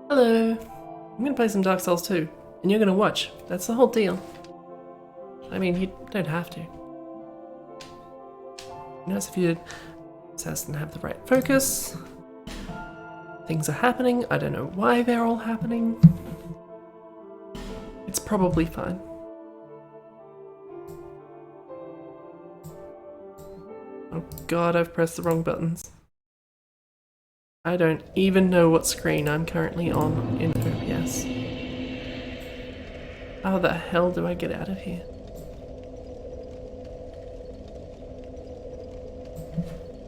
Hello. I'm gonna play some Dark Souls 2, and you're gonna watch. That's the whole deal. I mean, you don't have to. Notice if you doesn't have the right focus. Things are happening. I don't know why they're all happening. It's probably fine. Oh god, I've pressed the wrong buttons. I don't even know what screen I'm currently on in OBS. How the hell do I get out of here?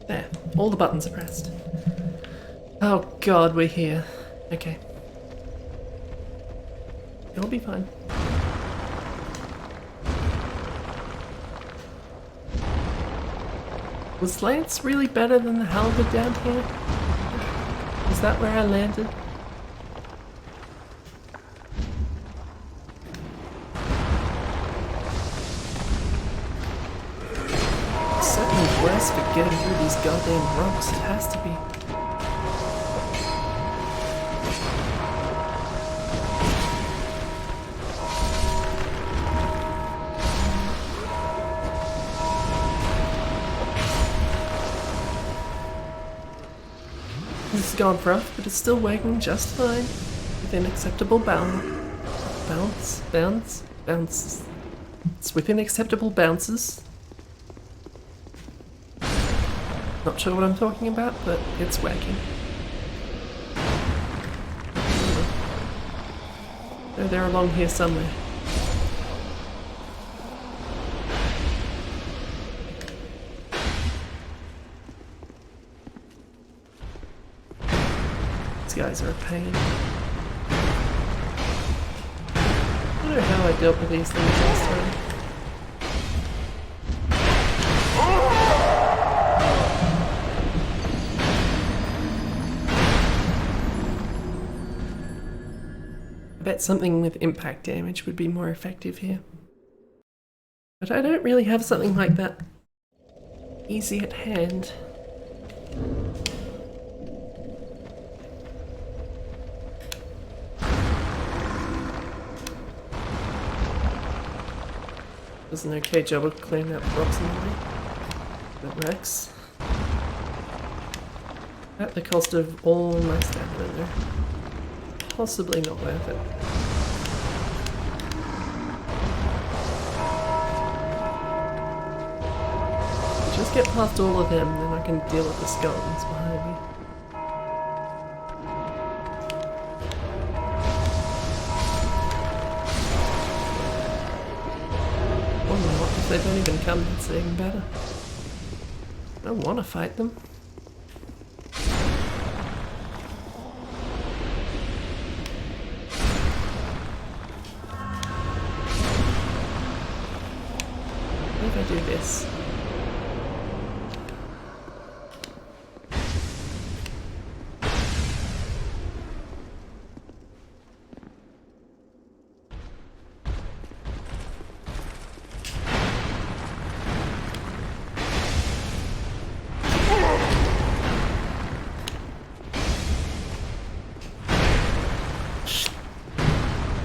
There, all the buttons are pressed. Oh god, we're here. Okay. It'll be fine. Was Lance really better than the halberd down here? Is that where I landed? It's certainly worse for getting through these goddamn rocks. It has to be. This has gone rough, but it's still working just fine. Within acceptable bounces. It's within acceptable bounces. Not sure what I'm talking about, but it's working. Oh, they're along here somewhere. These guys are a pain. I don't know how I dealt with these things last time. I bet something with impact damage would be more effective here. But I don't really have something like that easy at hand. Does an okay job of clearing up rocks in the way. That works. At the cost of all my stamina though. Possibly not worth it. Just get past all of them, then I can deal with the skeletons behind me. If they don't even come, it's even better. I don't want to fight them. What if I do this?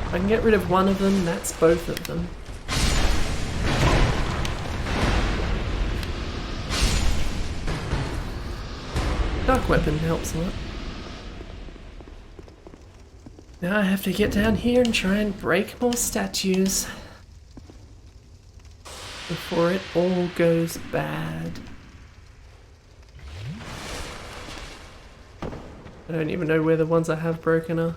If I can get rid of one of them, that's both of them. Dark weapon helps a lot. Now I have to get down here and try and break more statues before it all goes bad. I don't even know where the ones I have broken are.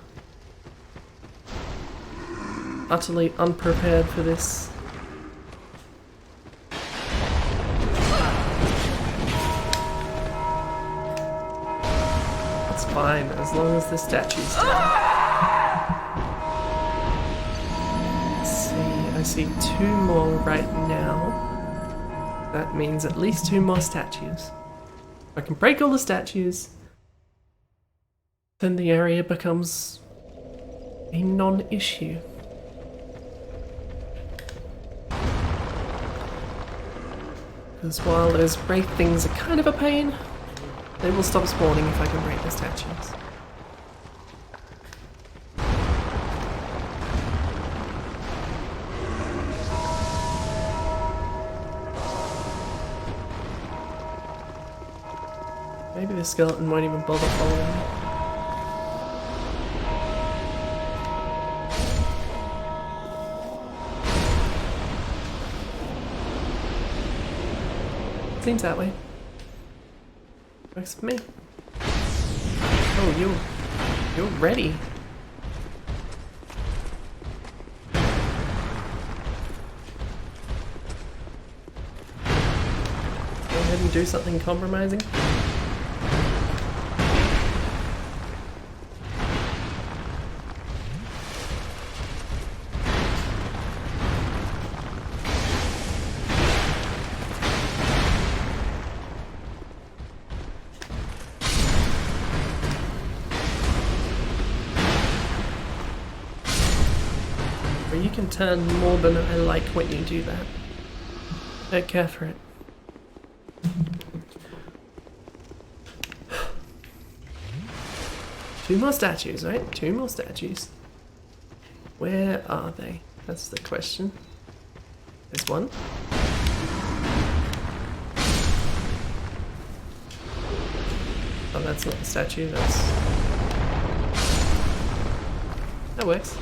Utterly unprepared for this. It's fine, as long as the statue's down. Let's see, I see 2 more right now. That means at least 2 more statues. If I can break all the statues, then the area becomes a non-issue. Because while those wraith things are kind of a pain, they will stop spawning if I can break the statues. Maybe the skeleton won't even bother following me. Seems that way. Works for me. Oh, you're ready. Go ahead and do something compromising. You can turn more than I like when you do that. Don't care for it. Two more statues, right? Two more statues. Where are they? That's the question. There's one. Oh, that's not the statue, that's... That works.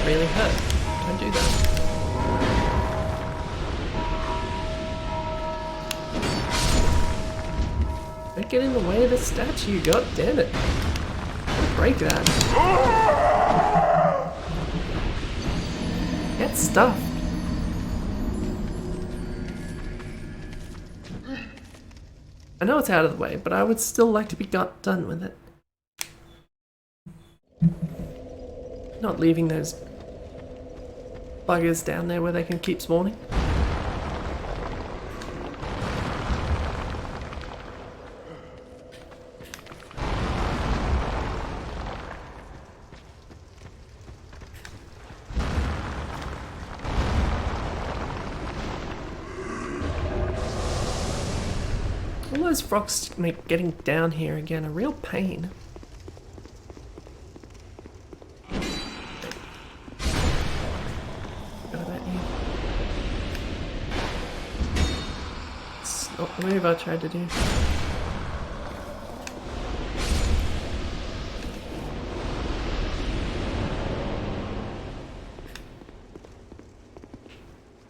Really hurt. Don't do that. Don't get in the way of the statue, god damn it. Break that. Get stuffed. I know it's out of the way, but I would still like to be done with it. Not leaving those buggers down there where they can keep spawning. All those frogs make getting down here again a real pain. What move I tried to do?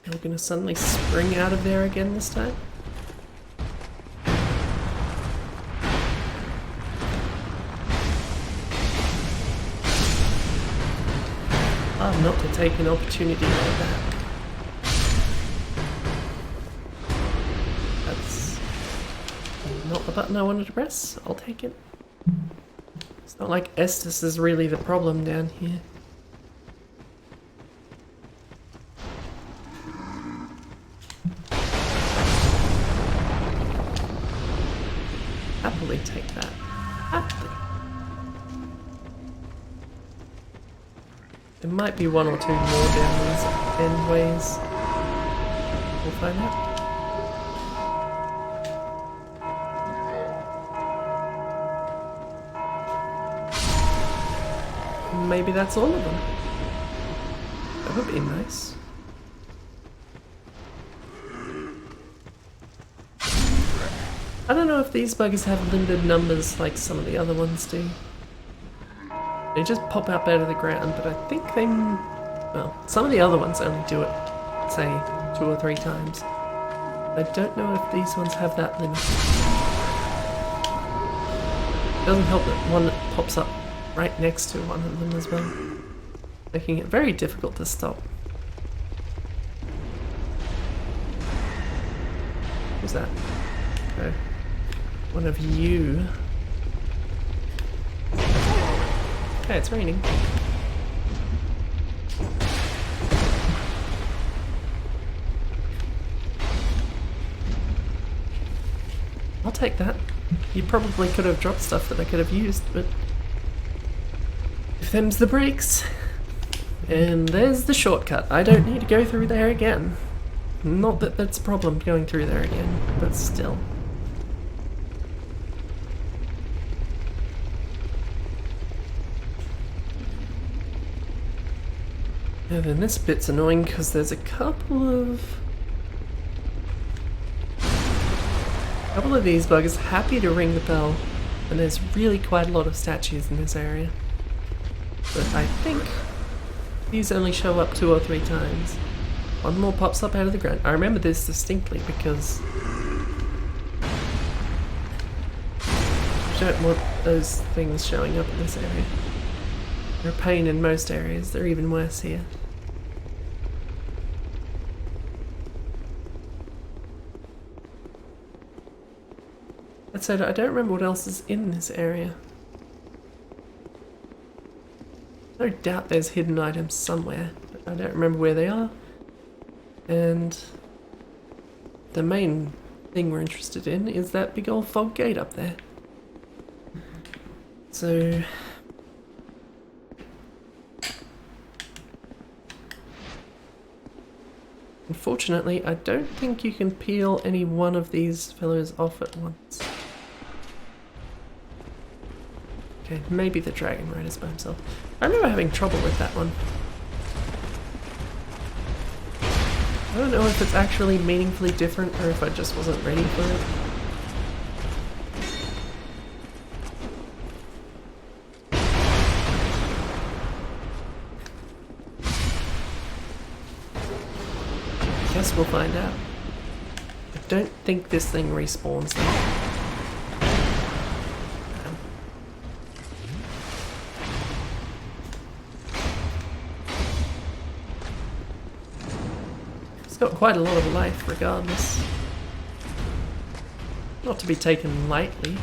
We're gonna suddenly spring out of there again this time? Oh, not to take an opportunity like that. Not the button I wanted to press. I'll take it. It's not like Estes is really the problem down here. Happily take that. Happily. There might be one or two more down these endways. We'll find out. Maybe that's all of them. That would be nice. I don't know if these buggers have limited numbers like some of the other ones do. They just pop up out of the ground, but I think they... Well, some of the other ones only do it, say, 2 or 3 times. I don't know if these ones have that limit. It doesn't help that one pops up right next to one of them as well, making it very difficult to stop. Who's that? Oh, one of you. Okay, it's raining. I'll take that. You probably could have dropped stuff that I could have used, but if them's the breaks. And there's the shortcut. I don't need to go through there again. Not that that's a problem going through there again, but still. And then this bit's annoying because there's a couple of these buggers happy to ring the bell, and there's really quite a lot of statues in this area. But I think these only show up 2 or 3 times. One more pops up out of the ground. I remember this distinctly because I don't want those things showing up in this area. They're a pain in most areas, they're even worse here. That said, I don't remember what else is in this area. No doubt there's hidden items somewhere, but I don't remember where they are. And the main thing we're interested in is that big old fog gate up there. So unfortunately, I don't think you can peel any one of these fellows off at once. Okay, maybe the dragon rider's by himself. I remember having trouble with that one. I don't know if it's actually meaningfully different or if I just wasn't ready for it. Guess we'll find out. I don't think this thing respawns though. It's got quite a lot of life regardless. Not to be taken lightly.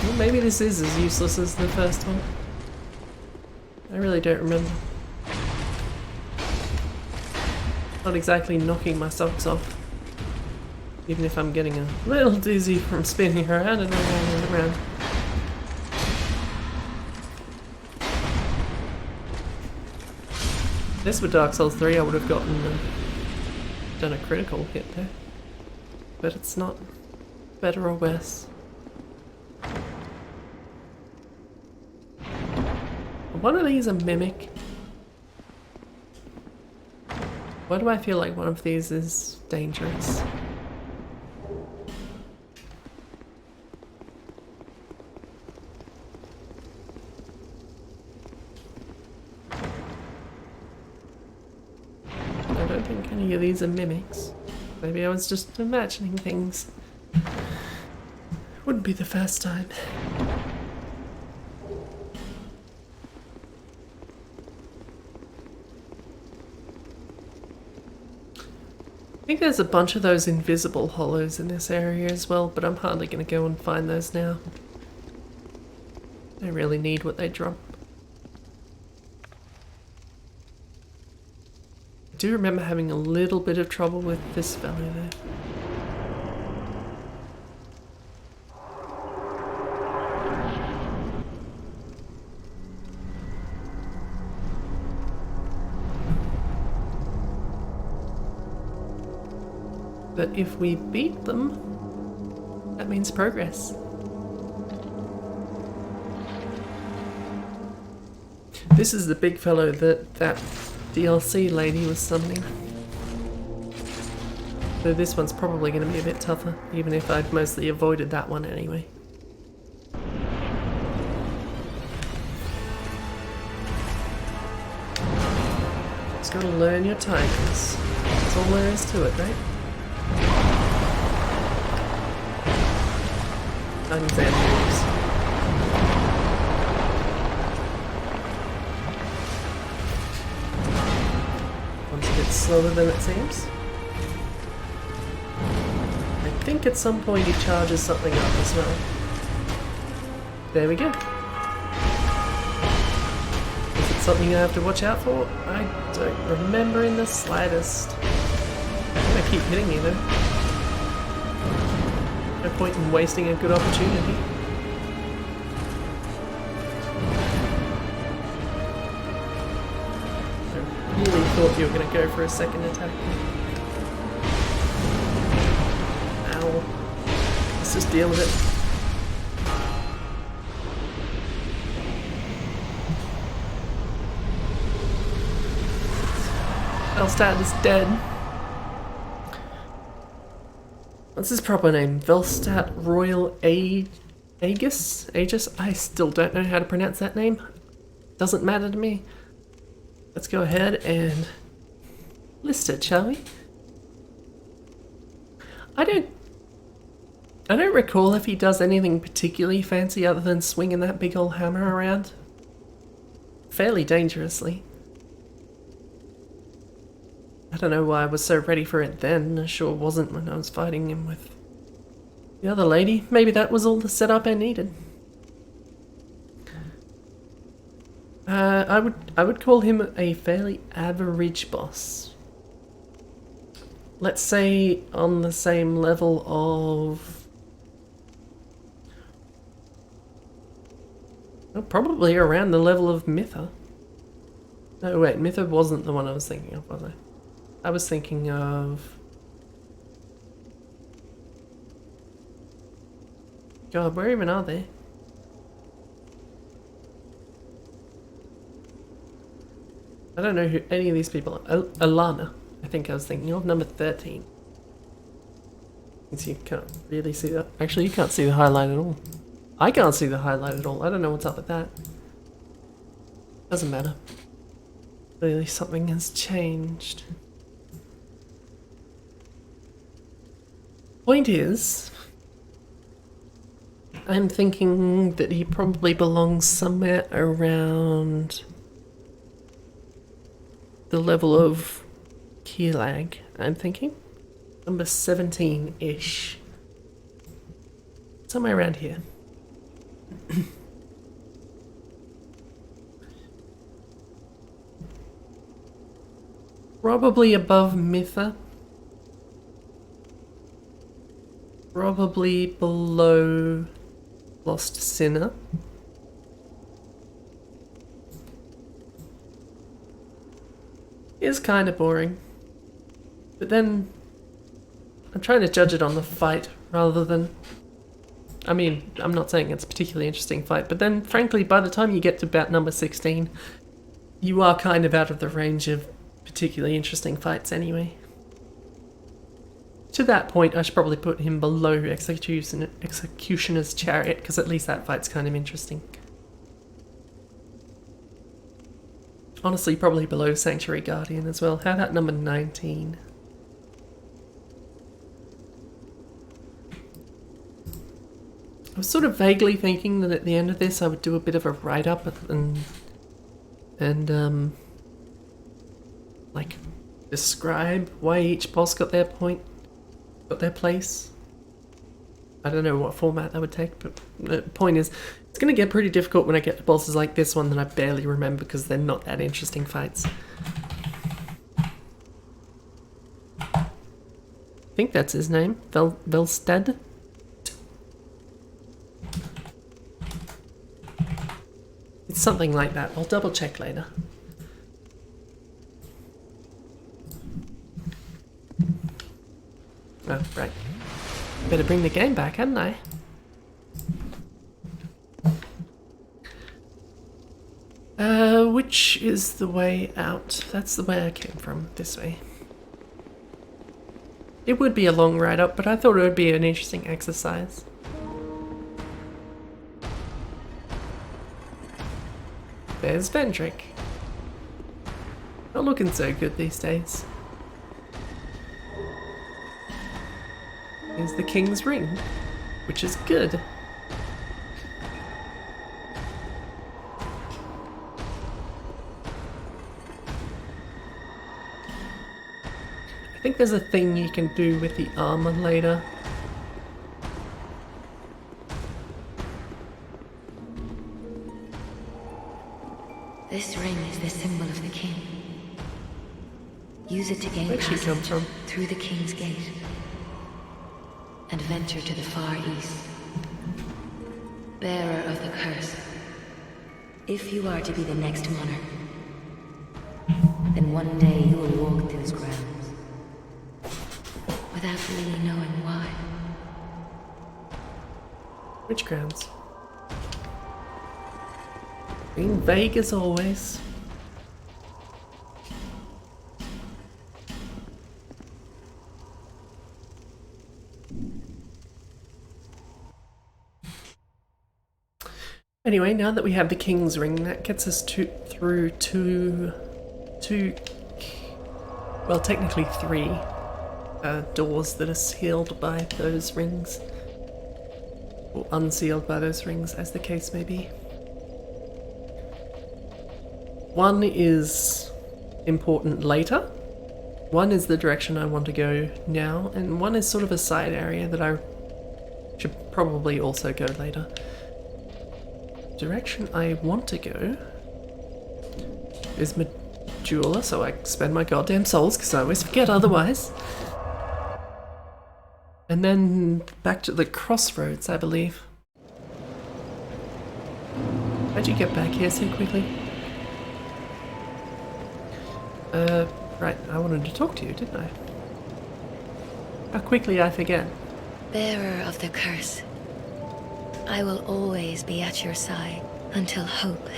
Well, maybe this is as useless as the first one. I really don't remember. Not exactly knocking my socks off. Even if I'm getting a little dizzy from spinning around and around and around. If this were Dark Souls 3, I would have done a critical hit there. But it's not better or worse. One of these a mimic. Why do I feel like one of these is dangerous? I don't think any of these are mimics. Maybe I was just imagining things. Wouldn't be the first time. I think there's a bunch of those invisible hollows in this area as well, but I'm hardly going to go and find those now. They really need what they drop. I do remember having a little bit of trouble with this fellow there. But if we beat them, that means progress. This is the big fellow that DLC lady was summoning. So this one's probably going to be a bit tougher, even if I've mostly avoided that one anyway. Just gotta learn your timings. That's all there is to it, right? Timings and moves. One's a bit slower than it seems. I think at some point he charges something up as well. There we go. Is it something I have to watch out for? I don't remember in the slightest. I'm gonna keep hitting you though. No point in wasting a good opportunity. I really thought you were gonna go for a second attack. Ow. Let's just deal with it. Velstad is dead. What's his proper name? Velstad Royal Aegis? Aegis? I still don't know how to pronounce that name. Doesn't matter to me. Let's go ahead and list it, shall we? I don't recall if he does anything particularly fancy other than swinging that big old hammer around. Fairly dangerously. I don't know why I was so ready for it then. I sure wasn't when I was fighting him with the other lady. Maybe that was all the setup I needed. I would call him a fairly average boss. Let's say on the same level of... well, probably around the level of Mytha. No, wait, Mytha wasn't the one I was thinking of, was I? I was thinking of... God, where even are they? I don't know who any of these people are. Alana, I think I was thinking of, number 13. You can't really see that. Actually, you can't see the highlight at all. I can't see the highlight at all. I don't know what's up with that. Doesn't matter. Clearly something has changed. Point is, I'm thinking that he probably belongs somewhere around the level of Keelag, I'm thinking. Number 17-ish. Somewhere around here. Probably above Mytha. Probably below Lost Sinner. Is kind of boring. But then I'm trying to judge it on the fight rather than... I mean, I'm not saying it's a particularly interesting fight, but then frankly by the time you get to about number 16 you are kind of out of the range of particularly interesting fights anyway. To that point I should probably put him below Executioner's Chariot, because at least that fight's kind of interesting. Honestly, probably below Sanctuary Guardian as well. How about number 19? I was sort of vaguely thinking that at the end of this I would do a bit of a write-up and like describe why each boss got their place. I don't know what format that would take, but the point is, it's going to get pretty difficult when I get to bosses like this one that I barely remember because they're not that interesting fights. I think that's his name, Velstad. It's something like that. I'll double check later. Oh, right. Better bring the game back, hadn't I? Which is the way out? That's the way I came from, this way. It would be a long ride up, but I thought it would be an interesting exercise. There's Vendrick. Not looking so good these days. Here's the King's Ring, which is good. I think there's a thing you can do with the armor later. This ring is the symbol of the king. Use it to gain passage through the king's gate and venture to the far east. Bearer of the curse, if you are to be the next monarch, then one day you will walk those grounds without really knowing why. Which grounds? Being vague as always. Anyway, now that we have the King's Ring, that gets us through two, well, technically three doors that are sealed by those rings. Or unsealed by those rings, as the case may be. One is important later, one is the direction I want to go now, and one is sort of a side area that I should probably also go later. Direction I want to go is Majula, so I spend my goddamn souls because I always forget otherwise. And then back to the crossroads, I believe. How'd you get back here so quickly? Right, I wanted to talk to you, didn't I? How quickly I forget. Bearer of the curse, I will always be at your side until hope.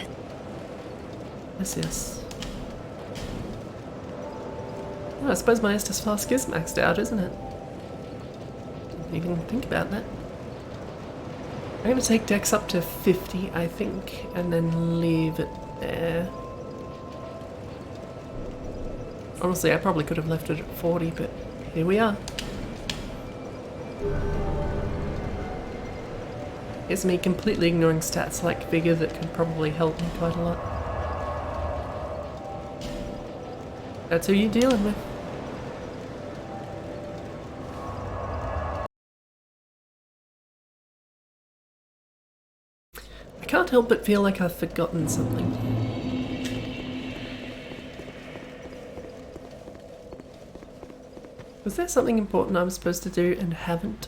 Yes, yes. Well, I suppose my Estus Flask is maxed out, isn't it? Didn't even think about that. I'm going to take Dex up to 50, I think, and then leave it there. Honestly, I probably could have left it at 40, but here we are. Here's me completely ignoring stats like Vigor that could probably help me quite a lot. That's who you're dealing with. I can't help but feel like I've forgotten something. Was there something important I was supposed to do and haven't?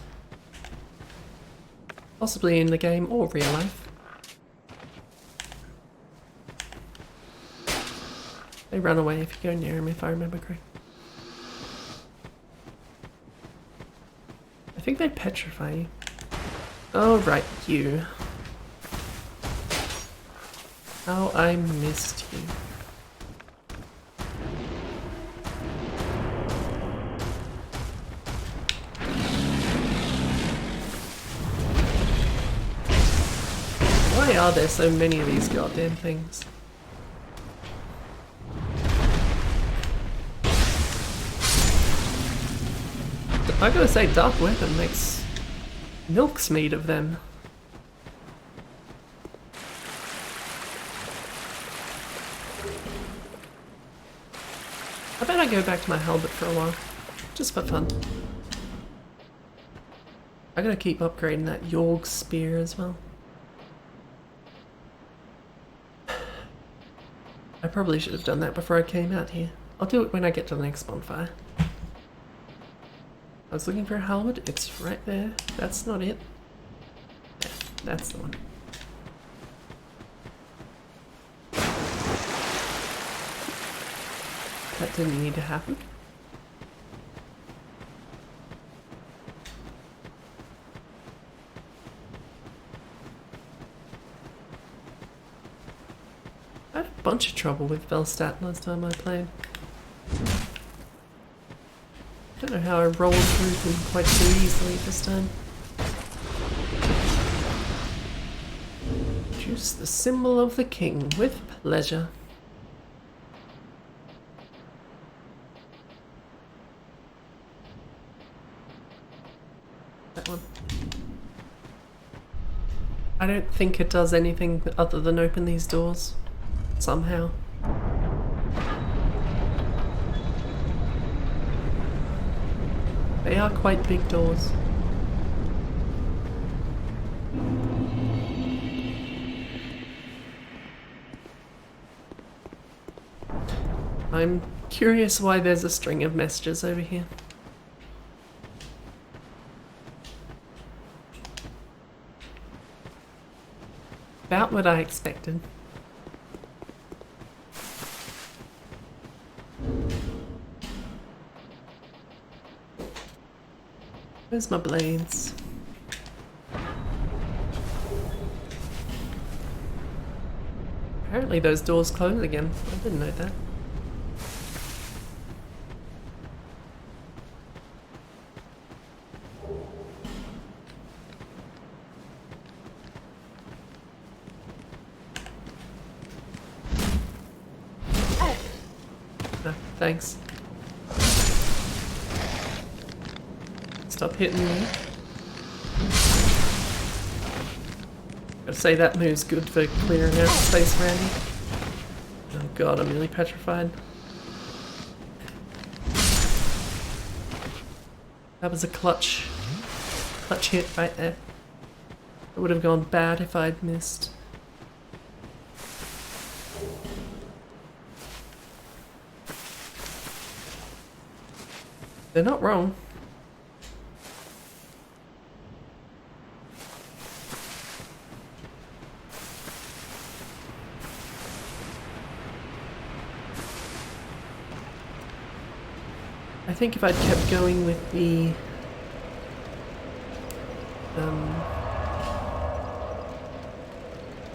Possibly in the game or real life. They run away if you go near them, if I remember correctly. I think they petrify you. Oh, right, you. How I missed you. Why are there so many of these goddamn things? I gotta say, Dark Weapon makes milk's meat of them. I bet I go back to my halberd for a while, just for fun. I gotta keep upgrading that Yorg spear as well. I probably should have done that before I came out here. I'll do it when I get to the next bonfire. I was looking for a halberd, it's right there. That's not it. Yeah, that's the one. That didn't need to happen. I had a bunch of trouble with Velstadt last time I played. I don't know how I rolled through them quite so easily this time. Choose the symbol of the king with pleasure. That one. I don't think it does anything other than open these doors. Somehow. They are quite big doors. I'm curious why there's a string of messages over here. About what I expected. Where's my blades? Apparently those doors close again. I didn't know that. No, thanks. Stop hitting me. Gotta say that move's good for clearing out space, Randy. Oh god, I'm nearly petrified. That was a clutch hit right there. It would have gone bad if I'd missed. They're not wrong. I think if I'd kept going with the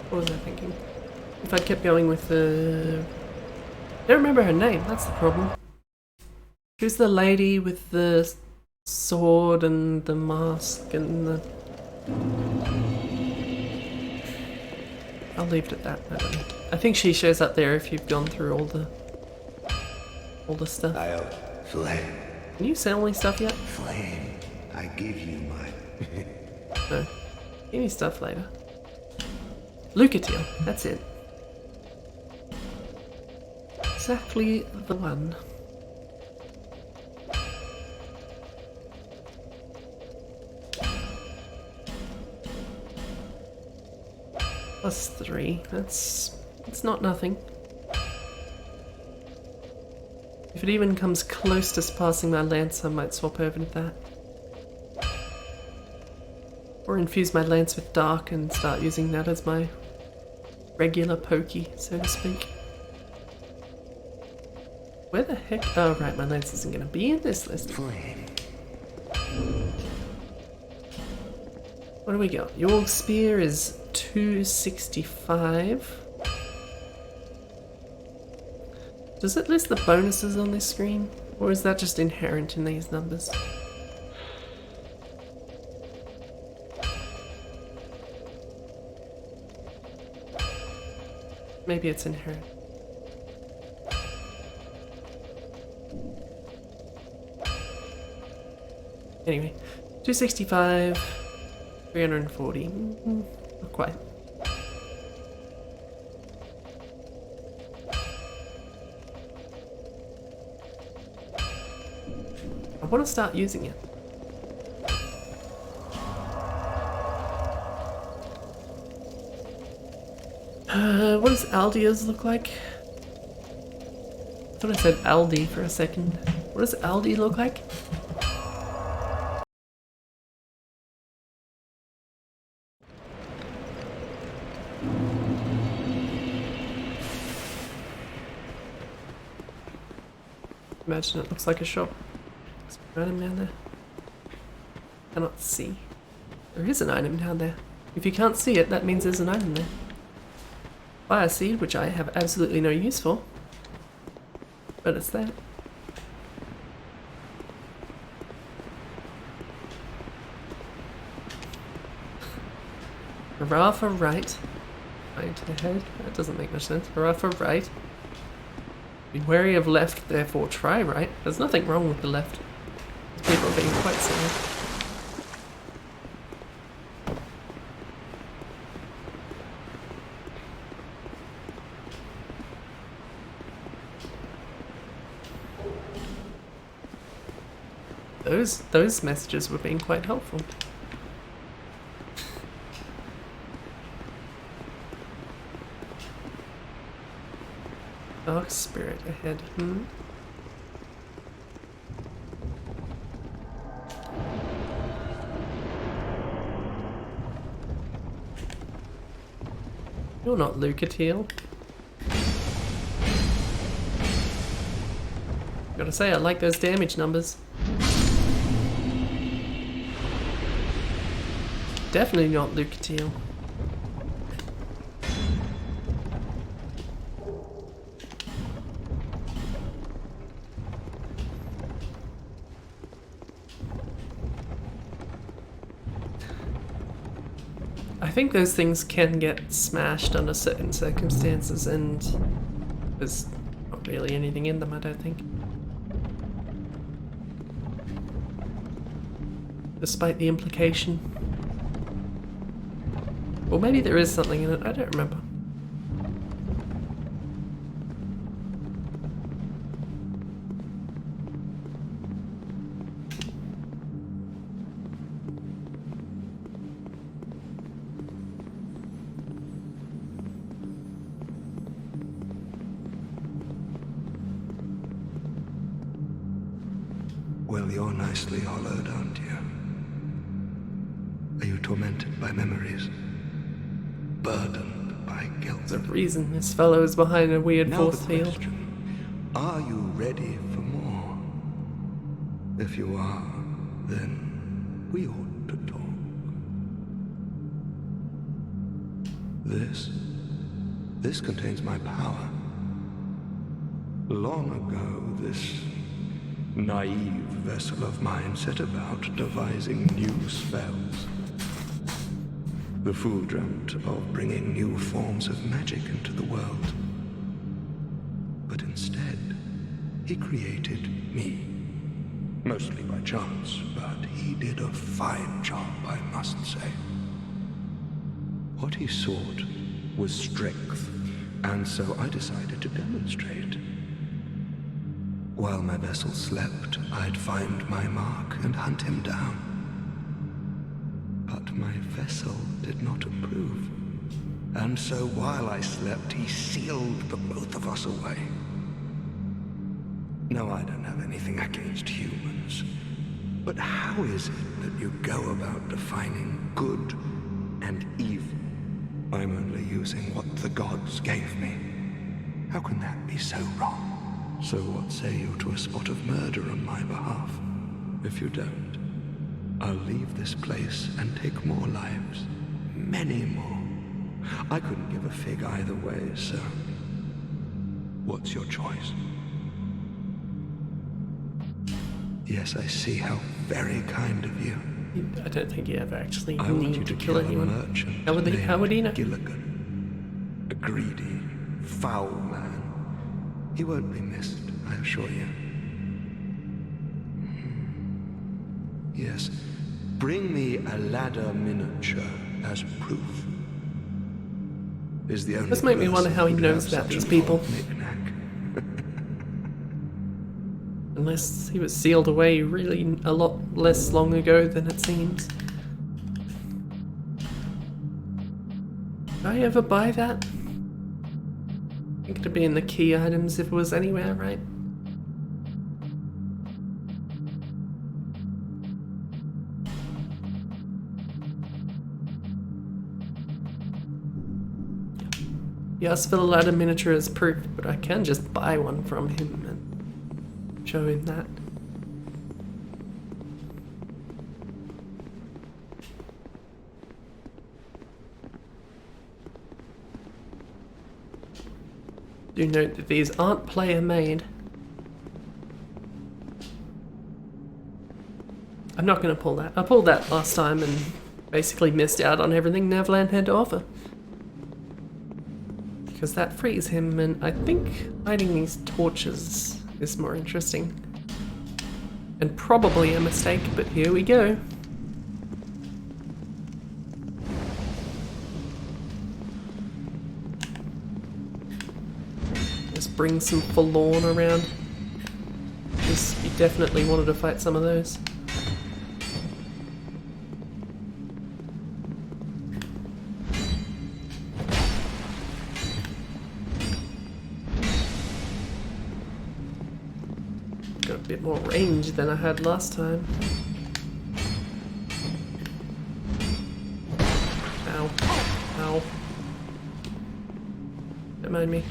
what was I thinking? If I'd kept going with the I don't remember her name, that's the problem. Who's the lady with the sword and the mask and the... I'll leave it at that. I don't know. I think she shows up there if you've gone through all the stuff. I'll flame. Can you sell me stuff yet? Flame. I give you mine. No. Give me stuff later. Lucatiel, that's it. Exactly the one. +3. That's not nothing. If it even comes close to surpassing my lance, I might swap over to that. Or infuse my lance with dark and start using that as my regular pokey, so to speak. Where the heck? Oh right, my lance isn't going to be in this list. Flame. What do we got? Your spear is 265. Does it list the bonuses on this screen? Or is that just inherent in these numbers? Maybe it's inherent. Anyway, 265, 340. Not quite. I want to start using it. What does Aldia's look like? I thought I said Aldi for a second. What does Aldi look like? Imagine it looks like a shop. There's an item down there. Cannot see. There is an item down there. If you can't see it, that means there's an item there. Fire seed, which I have absolutely no use for. But it's there. Hurrah for right. Right ahead. That doesn't make much sense. Hurrah for right. Be wary of left, therefore try right. There's nothing wrong with the left. People are being quite silly. Those messages were being quite helpful. Dark spirit ahead. You're not Lucatiel. Gotta say, I like those damage numbers. Definitely not Lucatiel. I think those things can get smashed under certain circumstances, and there's not really anything in them, I don't think. Despite the implication. Or maybe there is something in it, I don't remember. Well, you're nicely hollowed, aren't you? Are you tormented by memories? Burdened by guilt? There's a reason this fellow is behind a weird Now force the field. question, are you ready for more? If you are, then we ought to talk. This contains my power. Long ago, this naive vessel of mine set about devising new spells. The fool dreamt of bringing new forms of magic into the world. But instead, he created me. Mostly by chance, but he did a fine job, I must say. What he sought was strength, and so I decided to demonstrate. While my vessel slept, I'd find my mark and hunt him down. But my vessel did not approve. And so while I slept, he sealed the both of us away. No, I don't have anything against humans. But how is it that you go about defining good and evil? I'm only using what the gods gave me. How can that be so wrong? So what say you to a spot of murder on my behalf? If you don't, I'll leave this place and take more lives. Many more. I couldn't give a fig either way, so what's your choice? Yes, I see how very kind of you. I don't think you ever actually I want you need to to kill kill a anyone. merchant How would he know? named Gilligan. A greedy, foul man. He won't be missed, I assure you. Yes, bring me a ladder miniature as proof. Is the only This make me wonder person how he who'd knows have about such these an people. odd knick-knack. Unless he was sealed away really a lot less long ago than it seems. Did I ever buy that? I think it'd be in the key items if it was anywhere, right? He asked for the ladder miniature as proof, but I can just buy one from him and show him that. Do note that these aren't player made. I'm not going to pull that. I pulled that last time and basically missed out on everything Neverland had to offer. Because that frees him, and I think lighting these torches is more interesting. And probably a mistake, but here we go. Just bring some forlorn around. Because you definitely wanted to fight some of those. Got a bit more range than I had last time. Ow. Ow. Don't mind me.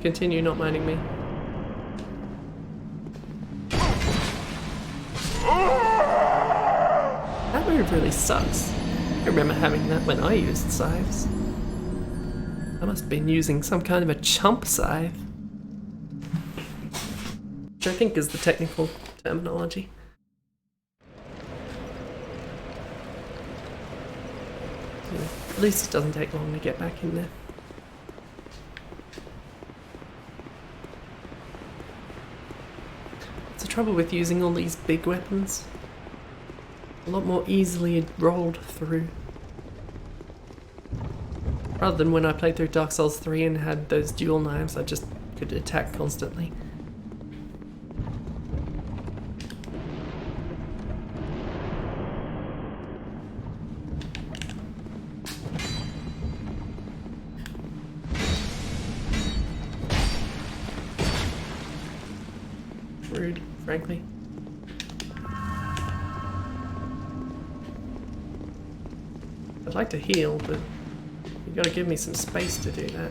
Continue not minding me. That move really sucks. I remember having that when I used scythes. I must have been using some kind of a chump scythe. Which I think is the technical terminology. Yeah, at least it doesn't take long to get back in there. the trouble with using all these big weapons. A lot more easily rolled through. Rather than when I played through Dark Souls 3 and had those dual knives, I just could attack constantly. Rude, frankly. I'd like to heal, but you gotta give me some space to do that.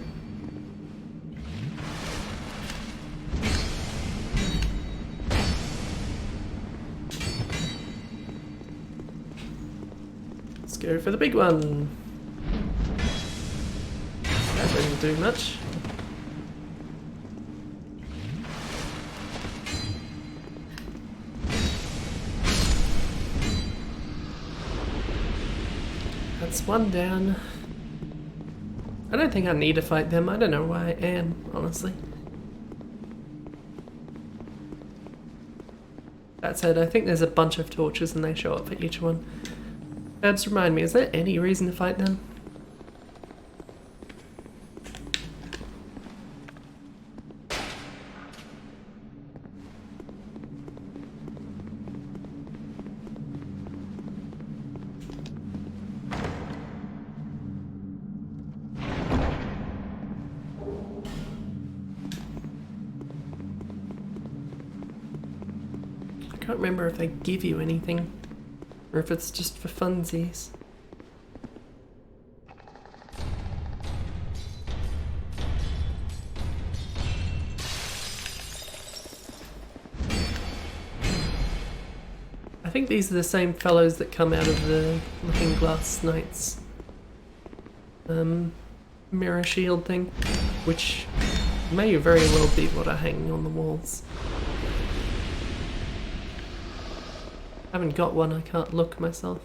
Let's go for the big one. That didn't do much. That's one down. I don't think I need to fight them. I don't know why I am, honestly. That said, I think there's a bunch of torches and they show up for each one. Just remind me, is there any reason to fight them? I can't remember if they give you anything, or if it's just for funsies. I think these are the same fellows that come out of the Looking Glass Knight's mirror shield thing, which may very well be what are hanging on the walls. I haven't got one, I can't look myself.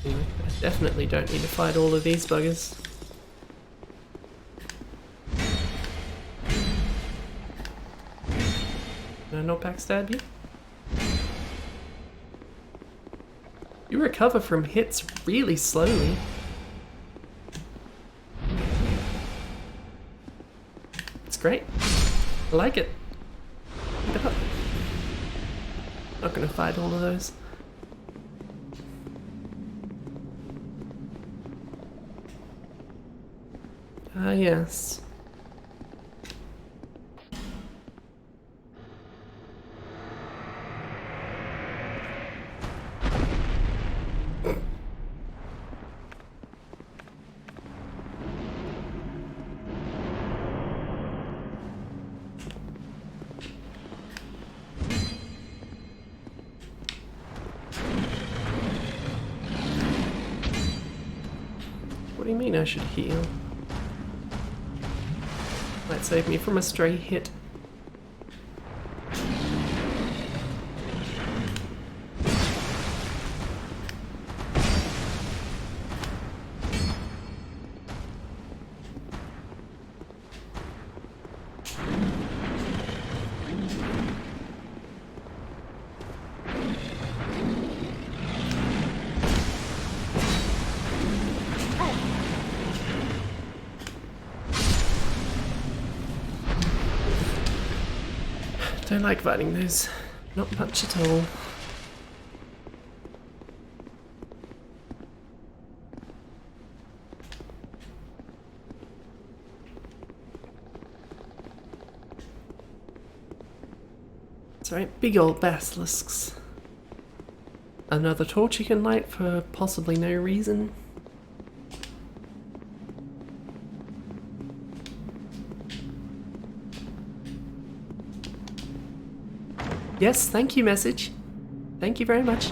Anyway, I definitely don't need to fight all of these buggers. Can I not backstab you? You recover from hits really slowly. Great. I like it. Keep it up. Not gonna fight all of those. Ah, yes. What do you mean I should heal? Might save me from a stray hit. Don't like fighting those. Not much at all. That's right, big old basilisks. Another torch you can light for possibly no reason. Yes, thank you, message. Thank you very much.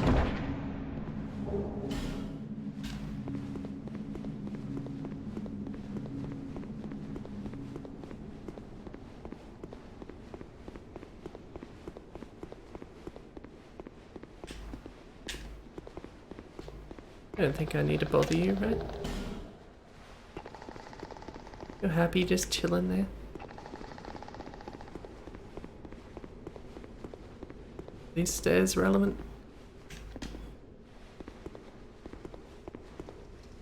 I don't think I need to bother you, right? You're happy just chilling there? These stairs relevant?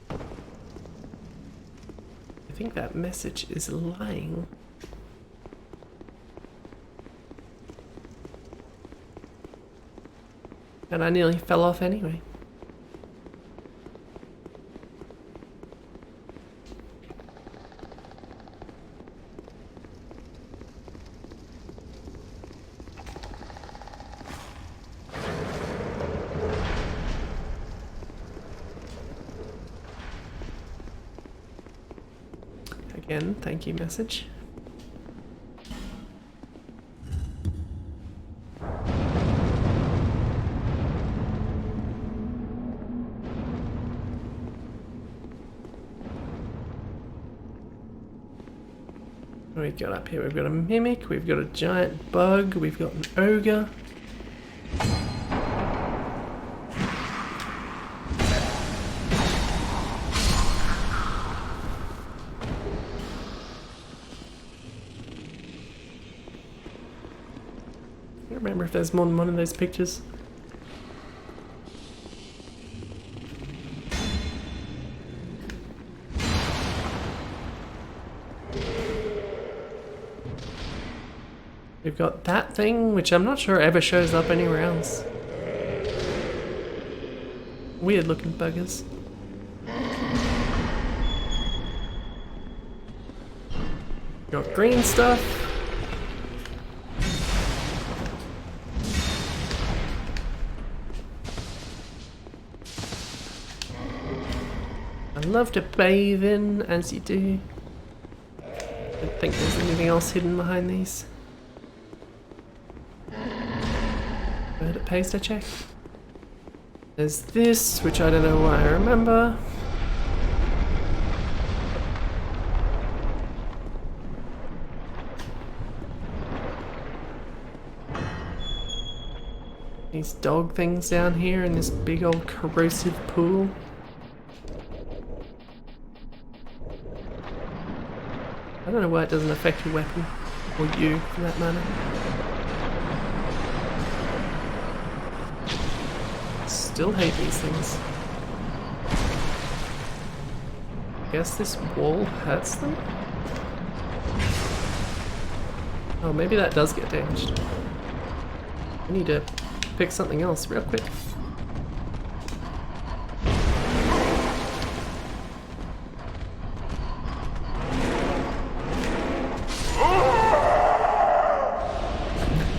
I think that message is lying. And I nearly fell off anyway. Again, thank you message. What we've got up here? We've got a mimic, we've got a giant bug, we've got an ogre. I don't remember if there's more than one of those pictures. We've got that thing, which I'm not sure ever shows up anywhere else. Weird looking buggers. Got green stuff. I love to bathe in, as you do. I don't think there's anything else hidden behind these. Where it pays to check. There's this, which I don't know why I remember. These dog things down here in this big old corrosive pool. I don't know why it doesn't affect your weapon, or you for that matter. Still hate these things. Guess this wall hurts them? Oh, maybe that does get damaged. I need to pick something else real quick.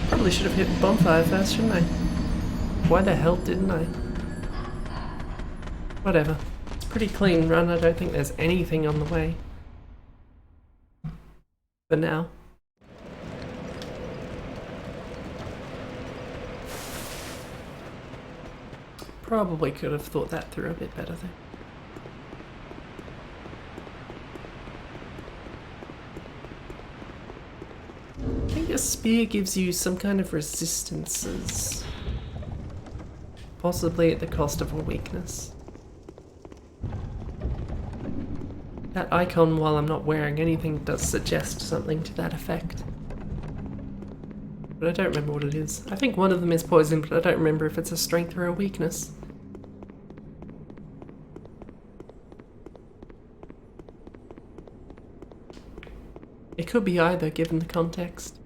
Probably should have hit bonfire first, shouldn't I? Why the hell didn't I? Whatever. It's a pretty clean run. I don't think there's anything on the way. For now. Probably could have thought that through a bit better though. I think a spear gives you some kind of resistances. Possibly at the cost of a weakness. That icon, while I'm not wearing anything, does suggest something to that effect. But I don't remember what it is. I think one of them is poison, but I don't remember if it's a strength or a weakness. It could be either, given the context.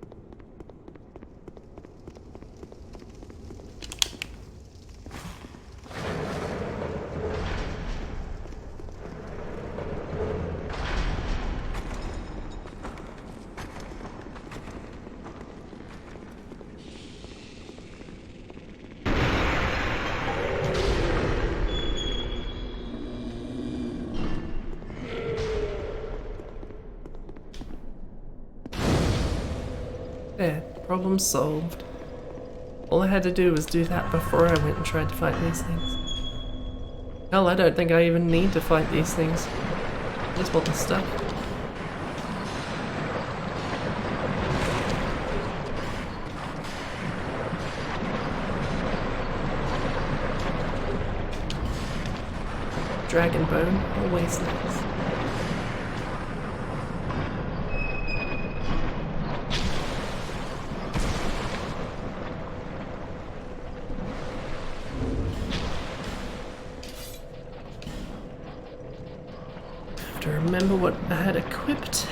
There, problem solved. All I had to do was do that before I went and tried to fight these things. Hell, I don't think I even need to fight these things. I just want the stuff. Dragon bone, always nice. Have to remember what I had equipped.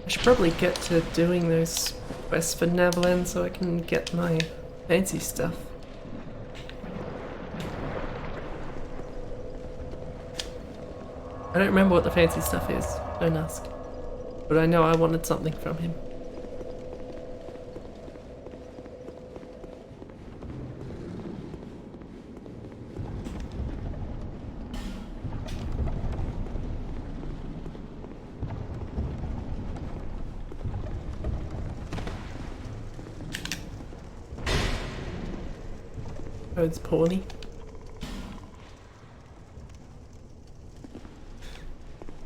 I should probably get to doing those quests for Neverland so I can get my fancy stuff. I don't remember what the fancy stuff is, don't ask. But I know I wanted something from him. Oh, it's Pawnee.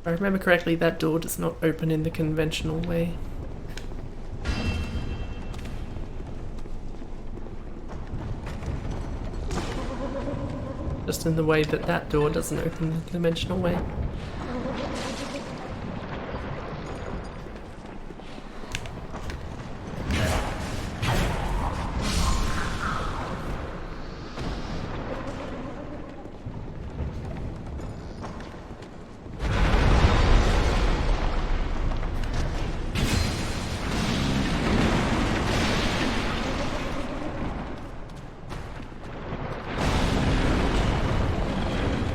If I remember correctly, that door does not open in the conventional way. Just in the way that that door doesn't open in the conventional way.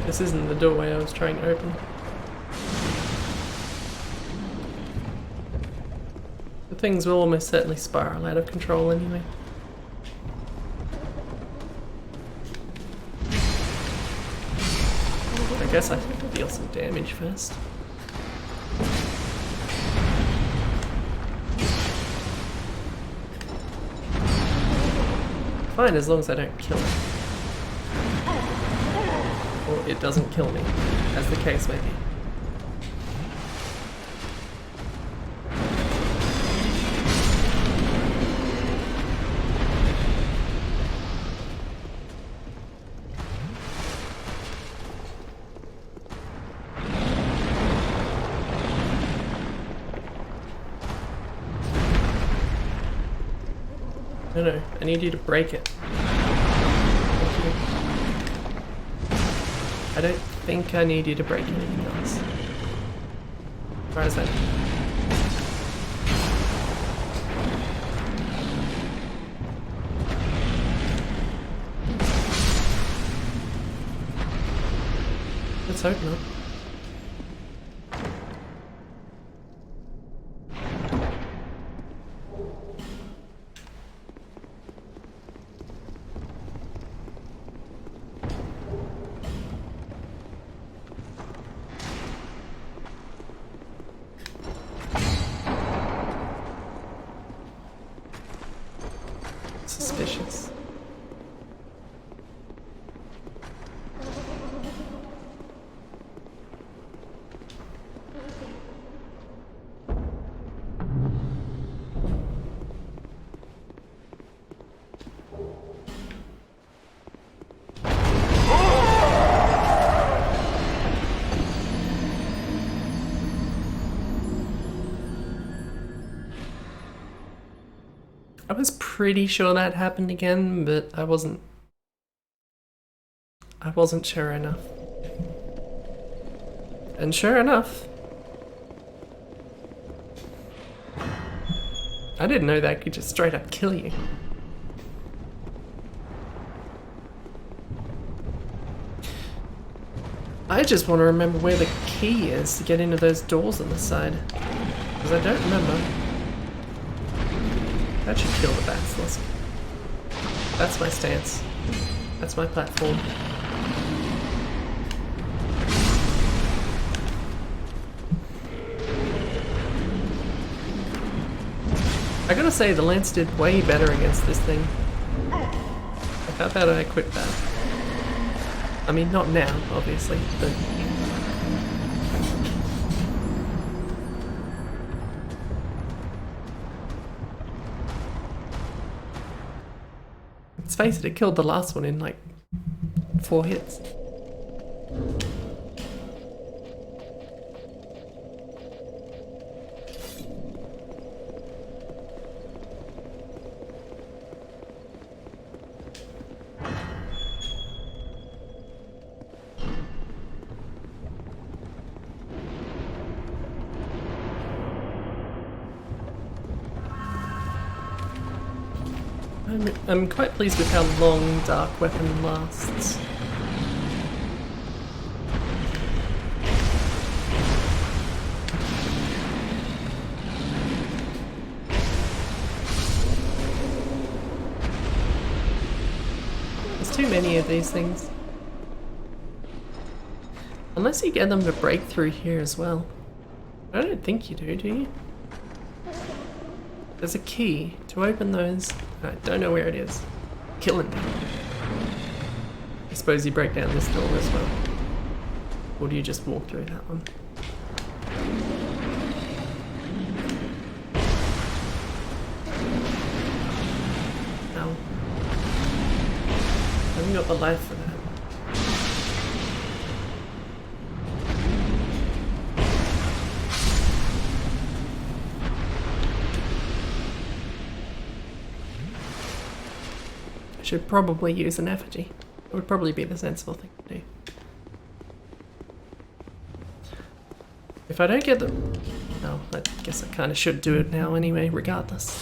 This isn't the doorway I was trying to open. The things will almost certainly spiral out of control anyway. I guess I could deal some damage first. Fine, as long as I don't kill it. Or it doesn't kill me, as the case may be. No, I need you to break it. Thank you. I don't think I need you to break anything else. As far as I know. Let's hope not. Suspicious. I was pretty sure that happened again, but I wasn't sure enough. And sure enough, I didn't know that could just straight up kill you. I just want to remember where the key is to get into those doors on the side, because I don't remember. That should kill the basilisk. That's my stance. That's my platform. I gotta say, the lance did way better against this thing. Like, how about I equip that? I mean, not now, obviously, but face it, it killed the last one in like 4 hits. I'm quite pleased with how long Dark Weapon lasts. There's too many of these things. Unless you get them to break through here as well. I don't think you do you? There's a key to open those. I don't know where it is. Killing me. I suppose you break down this door as well. Or do you just walk through that one? Ow. I haven't got the life for that. Should probably use an effigy. It would probably be the sensible thing to do. If I don't get the... No, I guess I kind of should do it now anyway, regardless.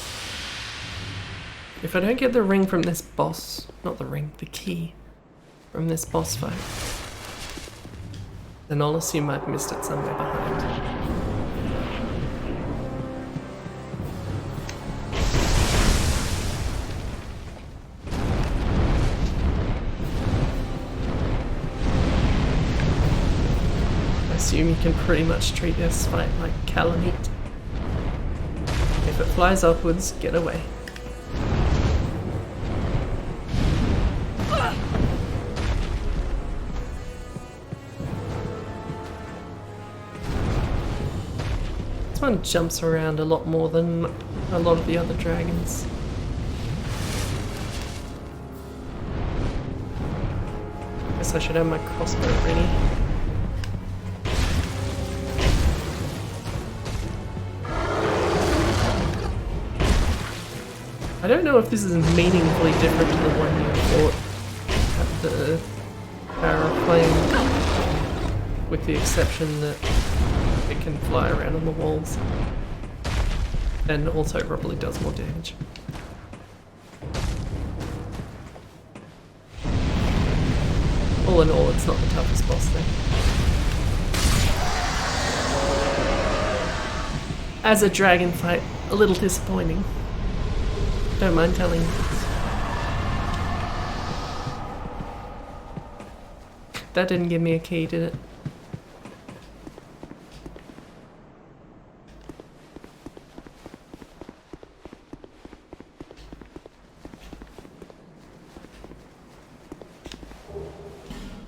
If I don't get the ring from this boss... Not the ring, the key from this boss fight, then I'll assume I've missed it somewhere behind. You can pretty much treat this fight like calamite. If it flies upwards, get away. This one jumps around a lot more than a lot of the other dragons. Guess I should have my crossbow ready. I don't know if this is meaningfully different to the one you fought at the Tower of Flame, with the exception that it can fly around on the walls, and also probably does more damage. All in all, it's not the toughest boss thing. As a dragon fight, a little disappointing. Don't mind telling you. That didn't give me a key, did it?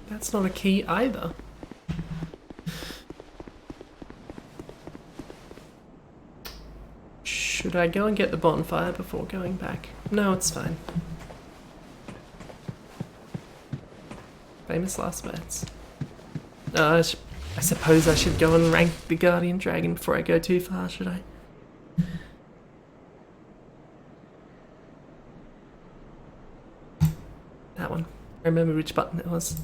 That's not a key either. Should I go and get the bonfire before going back? No, it's fine. Famous last words. I suppose I should go and rank the Guardian Dragon before I go too far, should I? That one. I remember which button it was.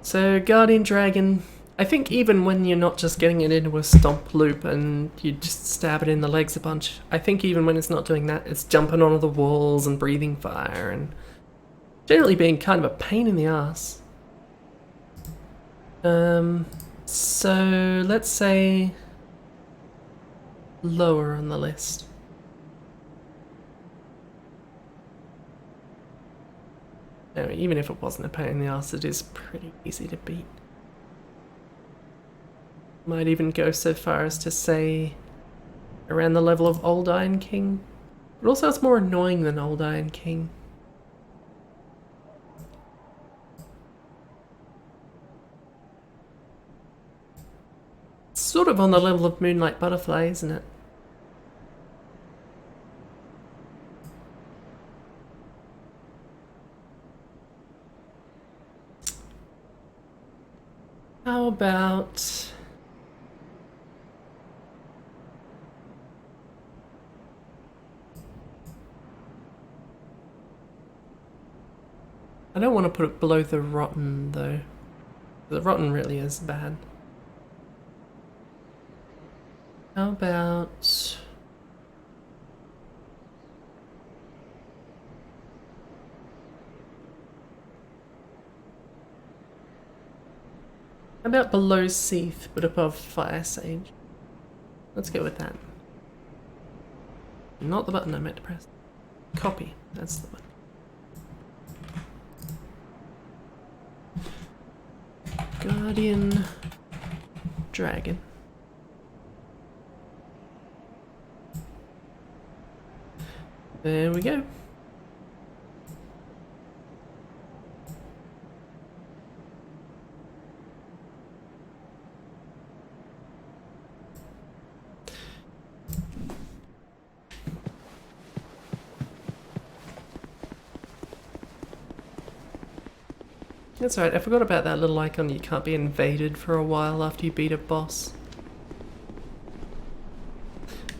So, Guardian Dragon... I think even when you're not just getting it into a stomp loop and you just stab it in the legs a bunch, I think even when it's not doing that, it's jumping onto the walls and breathing fire and generally being kind of a pain in the ass. So let's say lower on the list. No, even if it wasn't a pain in the ass, it is pretty easy to beat. Might even go so far as to say around the level of Old Iron King. But also it's more annoying than Old Iron King. It's sort of on the level of Moonlight Butterfly, isn't it? How about... I don't want to put it below the rotten though. The rotten really is bad. How about... How about below Seath but above Fire Sage? Let's go with that. Not the button I meant to press. Copy, that's the one. Guardian Dragon. There we go. That's right, I forgot about that little icon. You can't be invaded for a while after you beat a boss.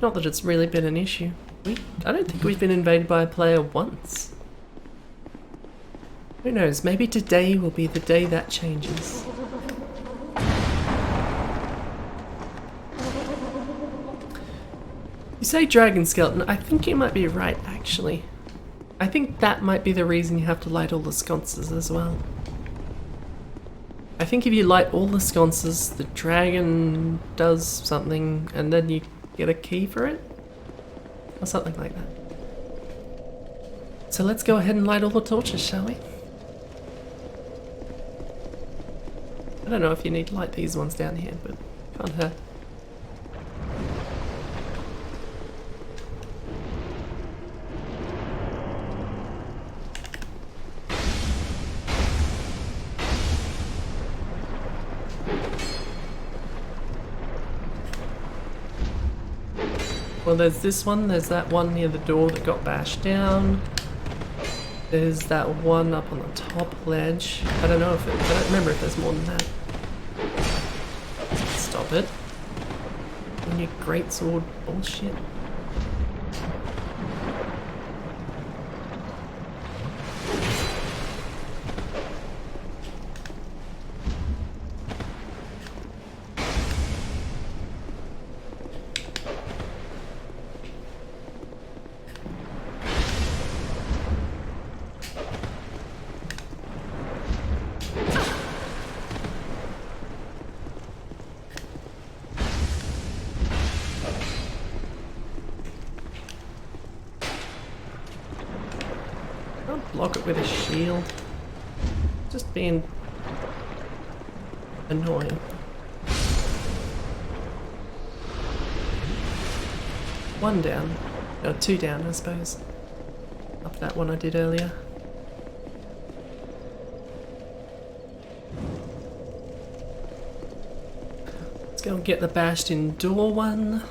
Not that it's really been an issue. I don't think we've been invaded by a player once. Who knows, maybe today will be the day that changes. You say dragon skeleton, I think you might be right actually. I think that might be the reason you have to light all the sconces as well. I think if you light all the sconces, the dragon does something and then you get a key for it? Or something like that. So let's go ahead and light all the torches, shall we? I don't know if you need to light these ones down here, but can't hurt. Well, there's this one, there's that one near the door that got bashed down. There's that one up on the top ledge. I don't know if I don't remember if there's more than that. Stop it. And your greatsword bullshit. Block it with a shield. Just being annoying. One down. No, two down, I suppose. Up that one I did earlier. Let's go and get the bashed in door one.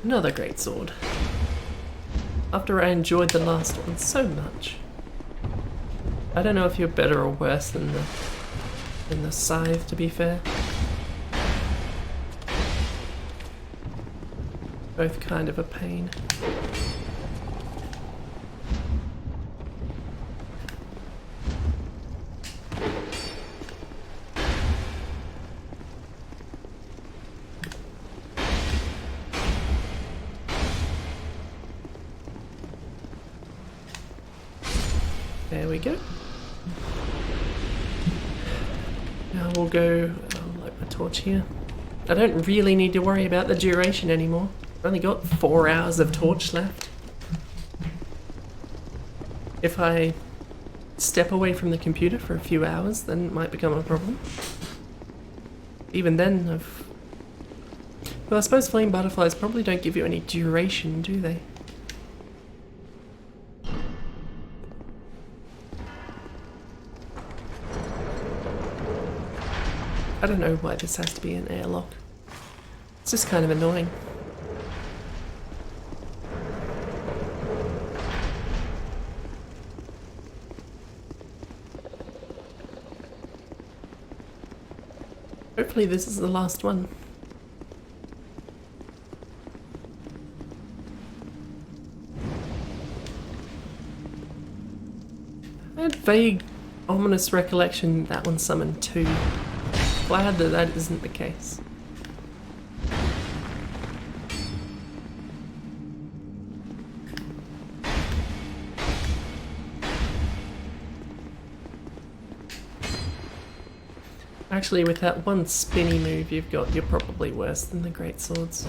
Another great sword. After I enjoyed the last one so much. I don't know if you're better or worse than the scythe, to be fair. Both kind of a pain. There we go. Now we'll go, I'll light my torch here. I don't really need to worry about the duration anymore. I've only got 4 hours of torch left. If I step away from the computer for a few hours, then it might become a problem. Even then, well, I suppose flame butterflies probably don't give you any duration, do they? I don't know why this has to be an airlock. It's just kind of annoying. Hopefully this is the last one. I had vague, ominous recollection that one summoned two. Glad that that isn't the case. Actually, with that one spinny move you've got, you're probably worse than the great swords.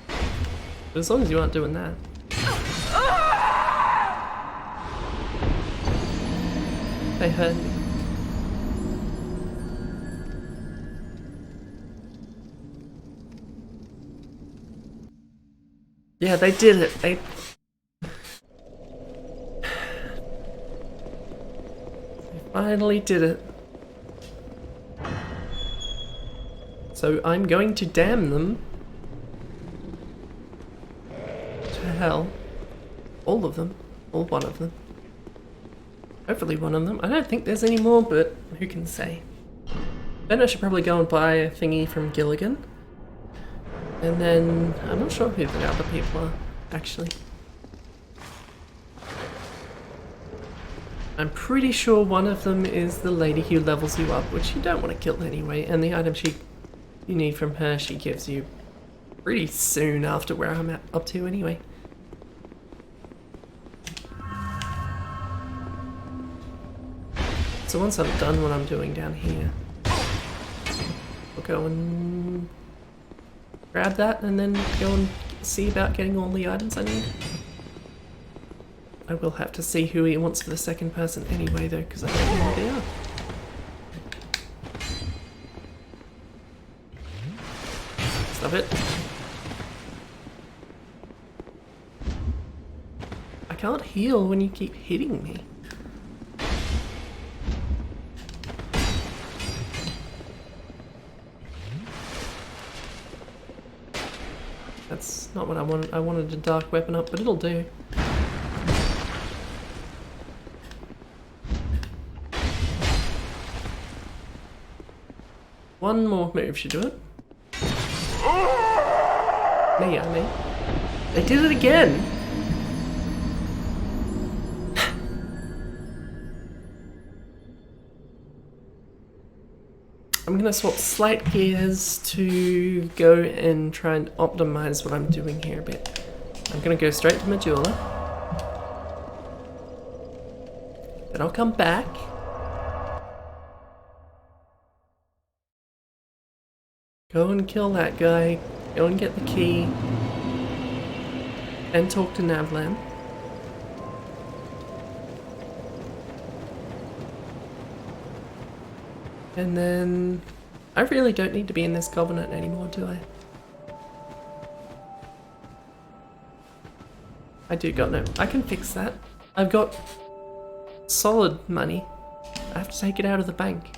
But as long as you aren't doing that. They hurt me. Yeah, they did it. They finally did it. So I'm going to damn them to hell. All of them. Or one of them. Hopefully one of them. I don't think there's any more, but who can say? Then I should probably go and buy a thingy from Gilligan. And then, I'm not sure who the other people are, actually. I'm pretty sure one of them is the lady who levels you up, which you don't want to kill anyway, and the item you need from her she gives you pretty soon after where I'm up to anyway. So once I've done what I'm doing down here, I'll go and grab that and then go and see about getting all the items I need. I will have to see who he wants for the second person anyway though, because I don't know who they are. Stop it. I can't heal when you keep hitting me. That's not what I wanted. I wanted a dark weapon up, but it'll do. One more move should do it. Me. They did it again! I'm gonna swap slight gears to go and try and optimize what I'm doing here a bit. I'm gonna go straight to Majula. Then I'll come back. Go and kill that guy. Go and get the key. And talk to Navlan. And then I really don't need to be in this covenant anymore, do I? I do got no. I can fix that. I've got solid money. I have to take it out of the bank.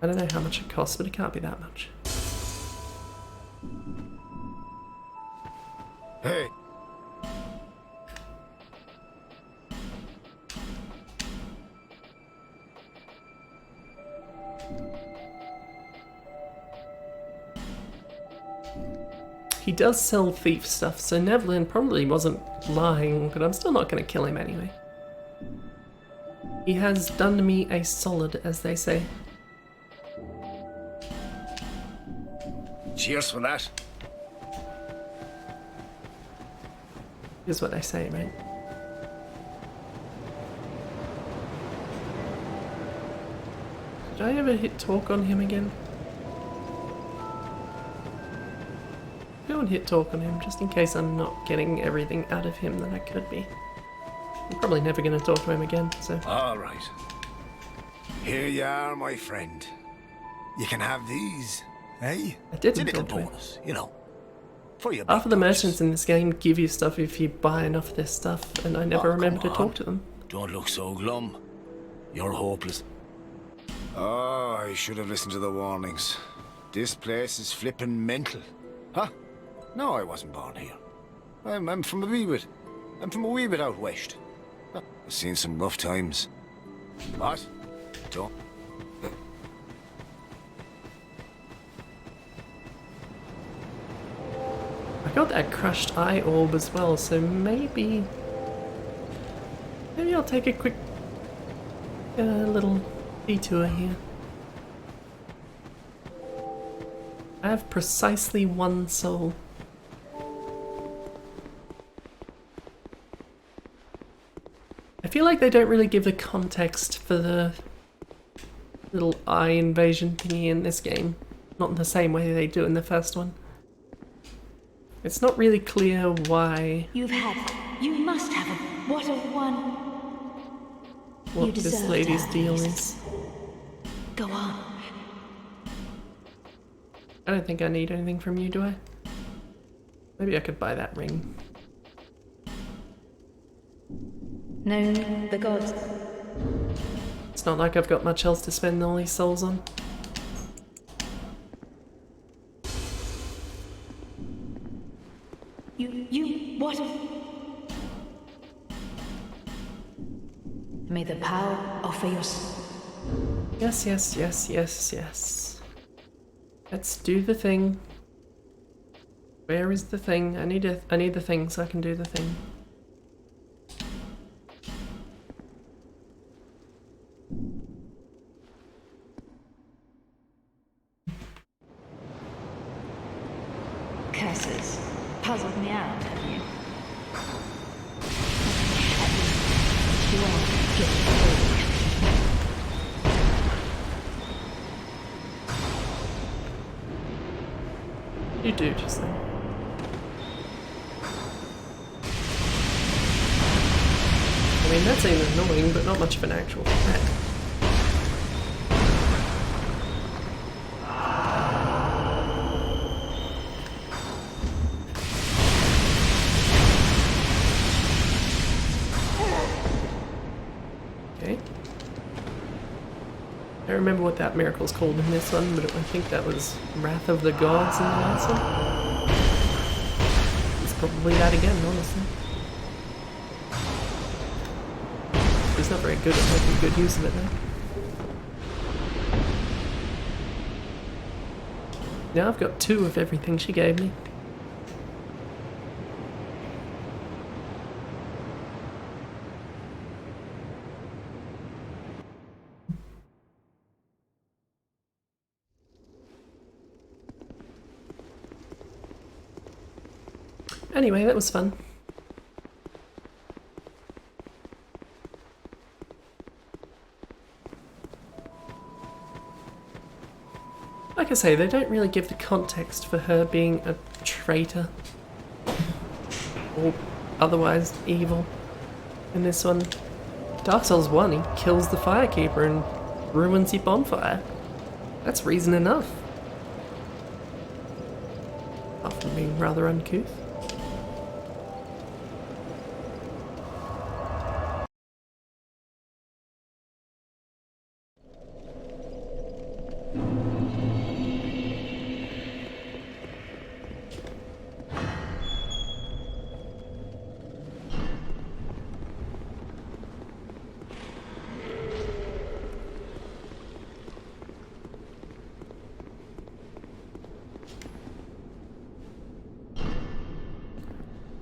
I don't know how much it costs, but it can't be that much. Hey. He does sell thief stuff, so Nevlin probably wasn't lying, but I'm still not going to kill him anyway. He has done me a solid, as they say. Cheers for that. Is what they say, right? Did I ever hit talk on him again? Go and hit talk on him, just in case I'm not getting everything out of him that I could be. I'm probably never going to talk to him again, so... All right. Here you are, my friend. You can have these, eh? I didn't It's a little talk to him. bonus, you know. For your Half of the big merchants purchase. in this game give you stuff if you buy enough of their stuff, and I never Oh, remember to come talk on. to them. Don't look so glum. You're hopeless. Oh, I should have listened to the warnings. This place is flippin' mental. Huh? No, I wasn't born here. I'm from a wee bit. I'm from a wee bit out west. I've seen some rough times. What? Don't. I got that crushed eye orb as well, so maybe I'll take a quick little detour here. I have precisely 1 soul. I feel like they don't really give the context for the little eye invasion thingy in this game. Not in the same way they do in the first one. It's not really clear why. You must have a... What a one... What this lady's deal is. Go on. I don't think I need anything from you, do I? Maybe I could buy that ring. No, the gods. It's not like I've got much else to spend all these souls on. What? May the power offer your... Yes, yes, yes, yes, yes. Let's do the thing. Where is the thing? I need the thing so I can do the thing. Curses. Puzzled me out, have you? You are You do just then. I mean, that seems annoying, but not much of an actual threat. Okay. I don't remember what that miracle's called in this one, but I think that was Wrath of the Gods in the last one. It's probably that again, honestly. He's not very good at making good use of it though. Now I've got 2 of everything she gave me. Anyway, that was fun. Like I say, they don't really give the context for her being a traitor or otherwise evil in this one. Dark Souls 1, he kills the Firekeeper and ruins your bonfire. That's reason enough. Apart from being rather uncouth.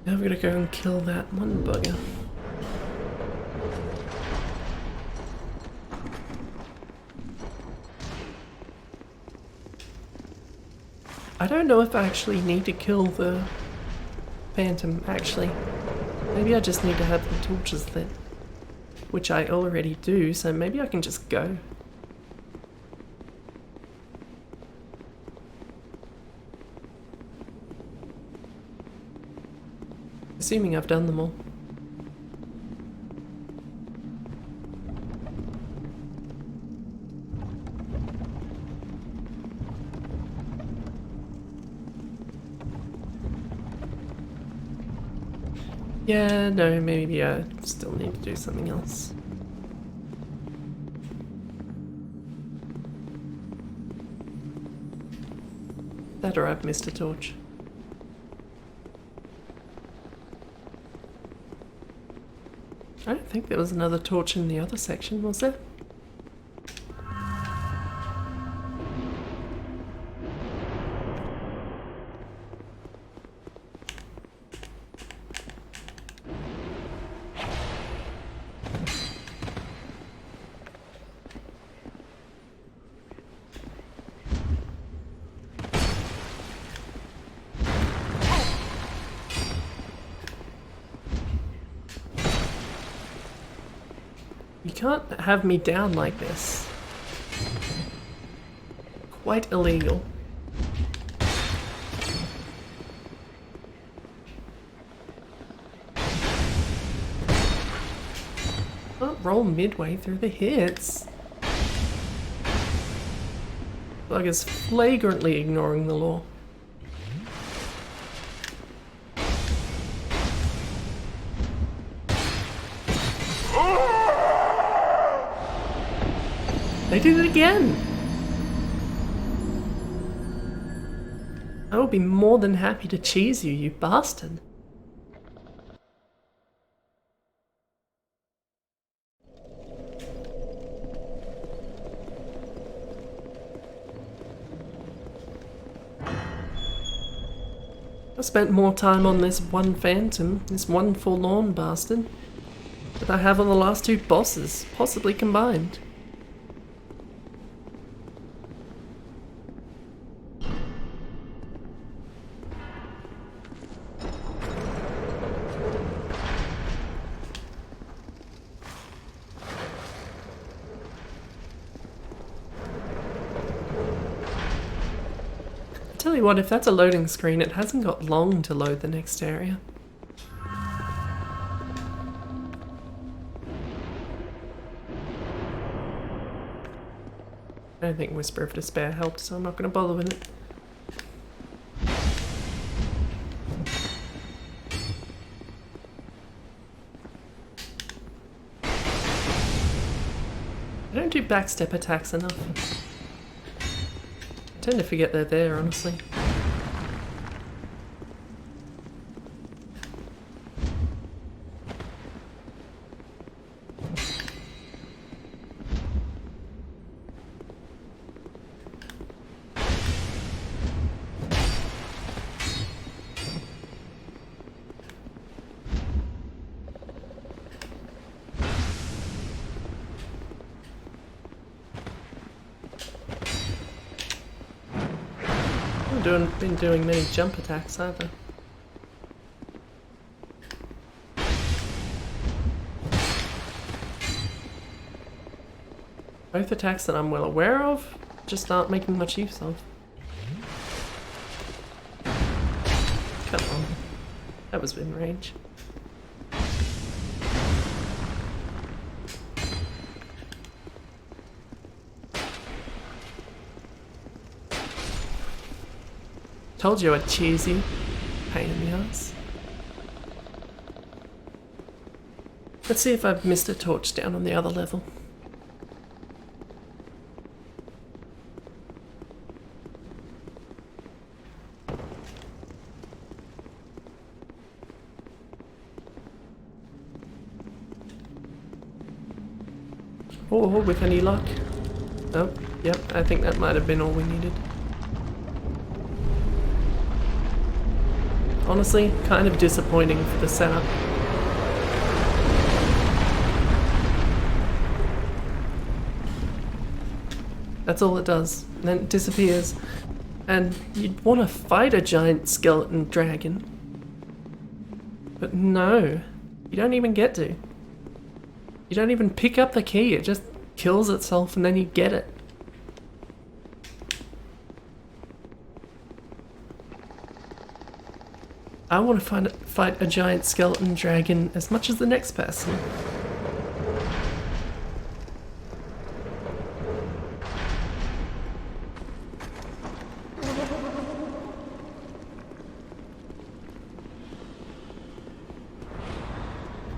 Now we're gonna go and kill that one bugger. I don't know if I actually need to kill the Phantom, actually. Maybe I just need to have the torches lit. Which I already do, so maybe I can just go. Assuming I've done them all. Yeah, no, maybe I still need to do something else. That or I've missed a torch. I don't think there was another torch in the other section, was there? You can't have me down like this. Quite illegal. Can't roll midway through the hits. Bug is flagrantly ignoring the law. They did it again! I will be more than happy to cheese you, you bastard. I spent more time on this one phantom, this one forlorn bastard, than I have on the last two bosses, possibly combined. Tell you what, if that's a loading screen, it hasn't got long to load the next area. I don't think Whisper of Despair helped, so I'm not going to bother with it. I don't do backstep attacks enough. I tend to forget they're there, honestly. Been doing many jump attacks either. Both attacks that I'm well aware of, just aren't making much use of. Come on. That was in range. Told you I'd cheese you. Pain in the ass. Let's see if I've missed a torch down on the other level. Or with any luck. Oh, yep, I think that might have been all we needed. Honestly, kind of disappointing for the setup. That's all it does, and then it disappears. And you'd want to fight a giant skeleton dragon. But no, you don't even get to. You don't even pick up the key, it just kills itself and then you get it. I want to fight a giant skeleton dragon as much as the next person.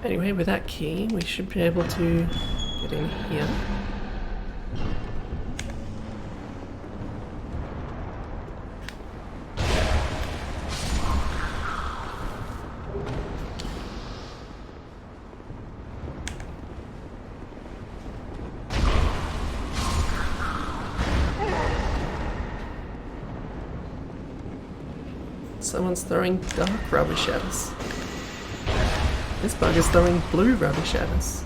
Anyway, with that key, we should be able to get in here. Someone's throwing dark rubbish at us. This bug is throwing blue rubbish at us.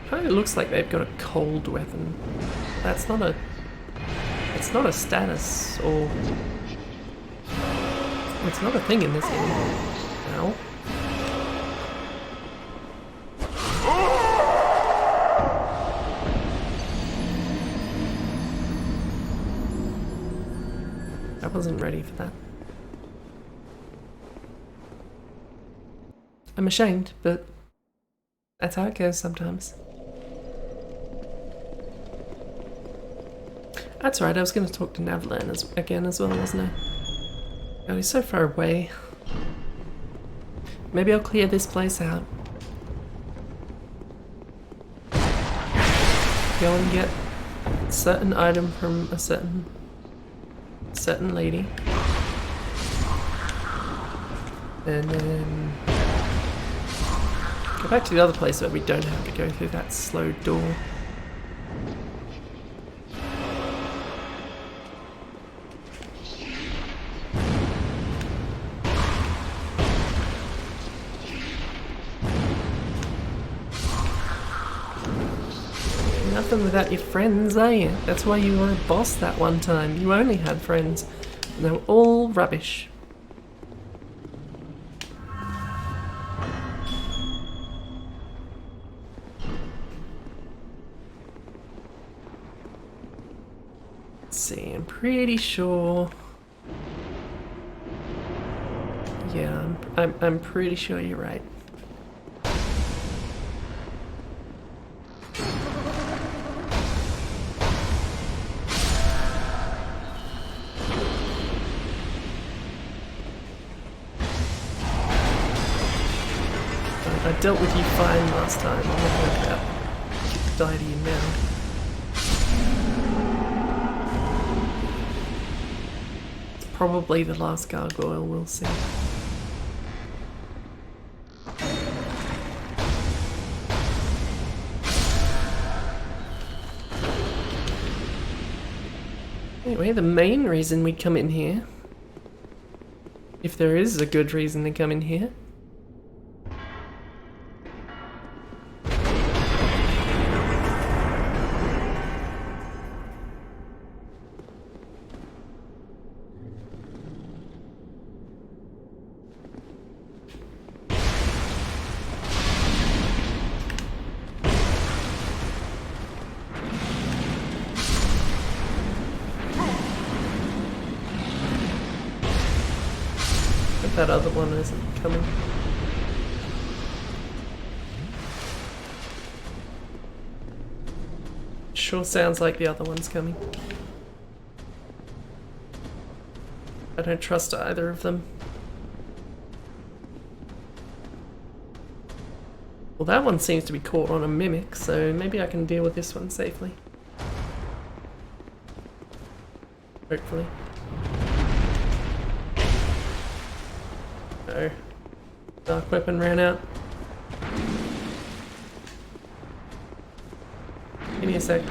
Kinda looks like they've got a cold weapon. That's not a... It's not a status, or... It's not a thing in this game. Ow. I wasn't ready for that. I'm ashamed, but that's how it goes sometimes. That's right, I was going to talk to Navlan again as well, wasn't I? Oh, he's so far away. Maybe I'll clear this place out. Go and get a certain item from a certain lady. And then go back to the other place where we don't have to go through that slow door. Nothing without your friends, are you? That's why you were a boss that one time. You only had friends. And they were all rubbish. Let's see, I'm pretty sure... Yeah, I'm pretty sure you're right. I dealt with you fine last time. I'm not going to die to you now. It's probably the last gargoyle, we'll see. Anyway, the main reason we come in here, if there is a good reason to come in here, that other one isn't coming. Sure sounds like the other one's coming. I don't trust either of them. Well, that one seems to be caught on a mimic, so maybe I can deal with this one safely. Hopefully. Oh, dark weapon ran out. Give me a sec.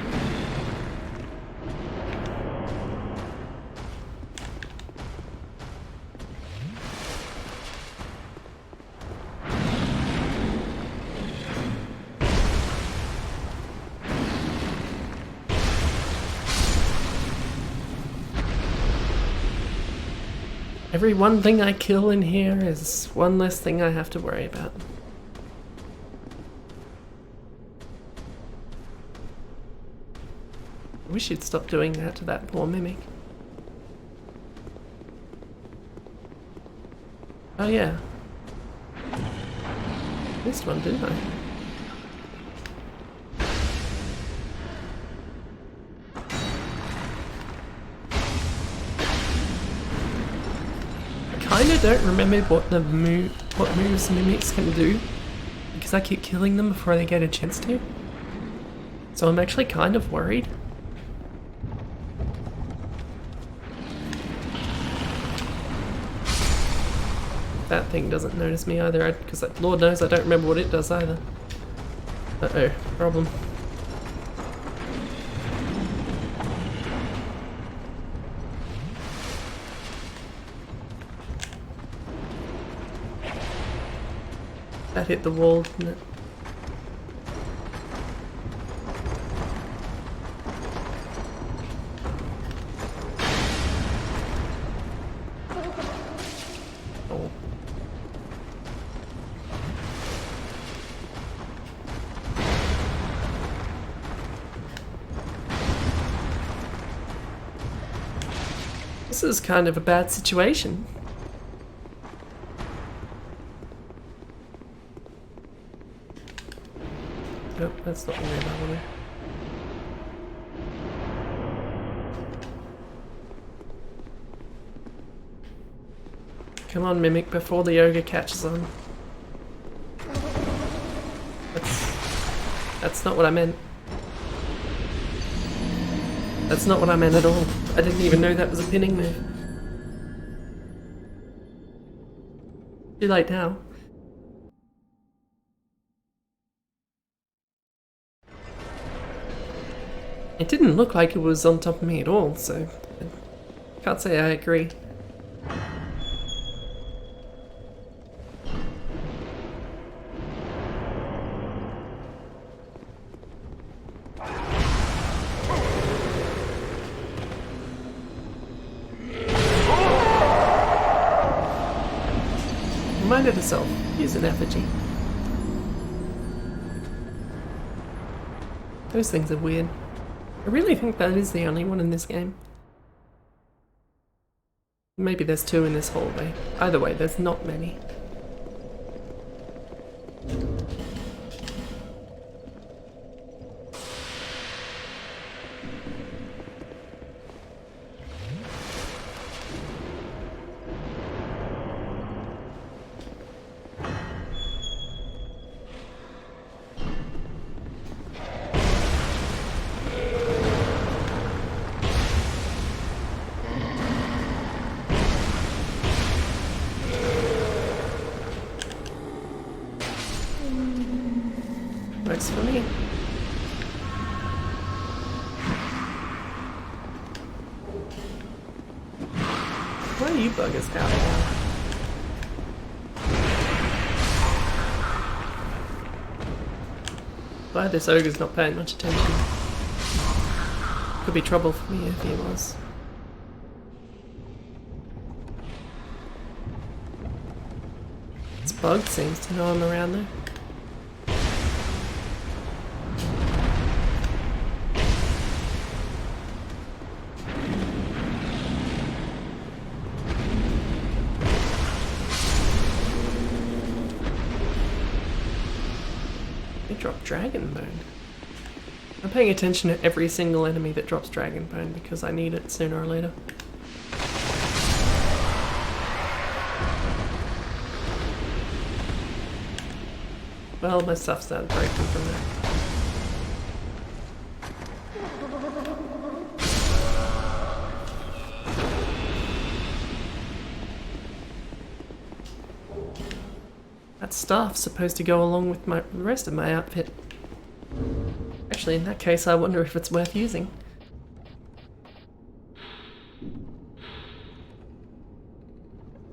Every one thing I kill in here is one less thing I have to worry about. I wish you'd stop doing that to that poor mimic. Oh yeah. Missed one, didn't I? I kinda don't remember what moves mimics can do, because I keep killing them before they get a chance to. So I'm actually kind of worried. that thing doesn't notice me either, because Lord knows I don't remember what it does either. Uh-oh, problem. That hit the wall, didn't it? Oh. This is kind of a bad situation. Nope, that's not the way I want to. Come on, Mimic, before the ogre catches on. That's not what I meant. That's not what I meant at all. I didn't even know that was a pinning move. Too late now. It didn't look like it was on top of me at all, so I can't say I agree. Reminded herself, use an effigy. Those things are weird. I really think that is the only one in this game. Maybe there's two in this hallway. Either way, there's not many. Works for me. Why are you buggers out now? Glad this ogre's not paying much attention. Could be trouble for me if he was. This bug seems to know I'm around though. Drop Dragon Bone. I'm paying attention to every single enemy that drops Dragon Bone because I need it sooner or later. Well, my stuff started breaking from there. That staff's supposed to go along with the rest of my outfit. Actually, in that case, I wonder if it's worth using.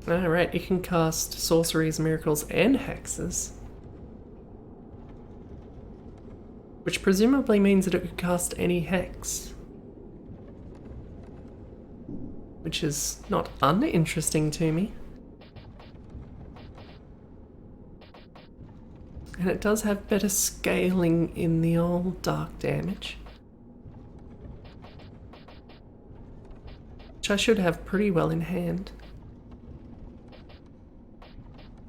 Alright, you can cast sorceries, miracles, and hexes. Which presumably means that it could cast any hex. Which is not uninteresting to me. And it does have better scaling in the old dark damage. Which I should have pretty well in hand.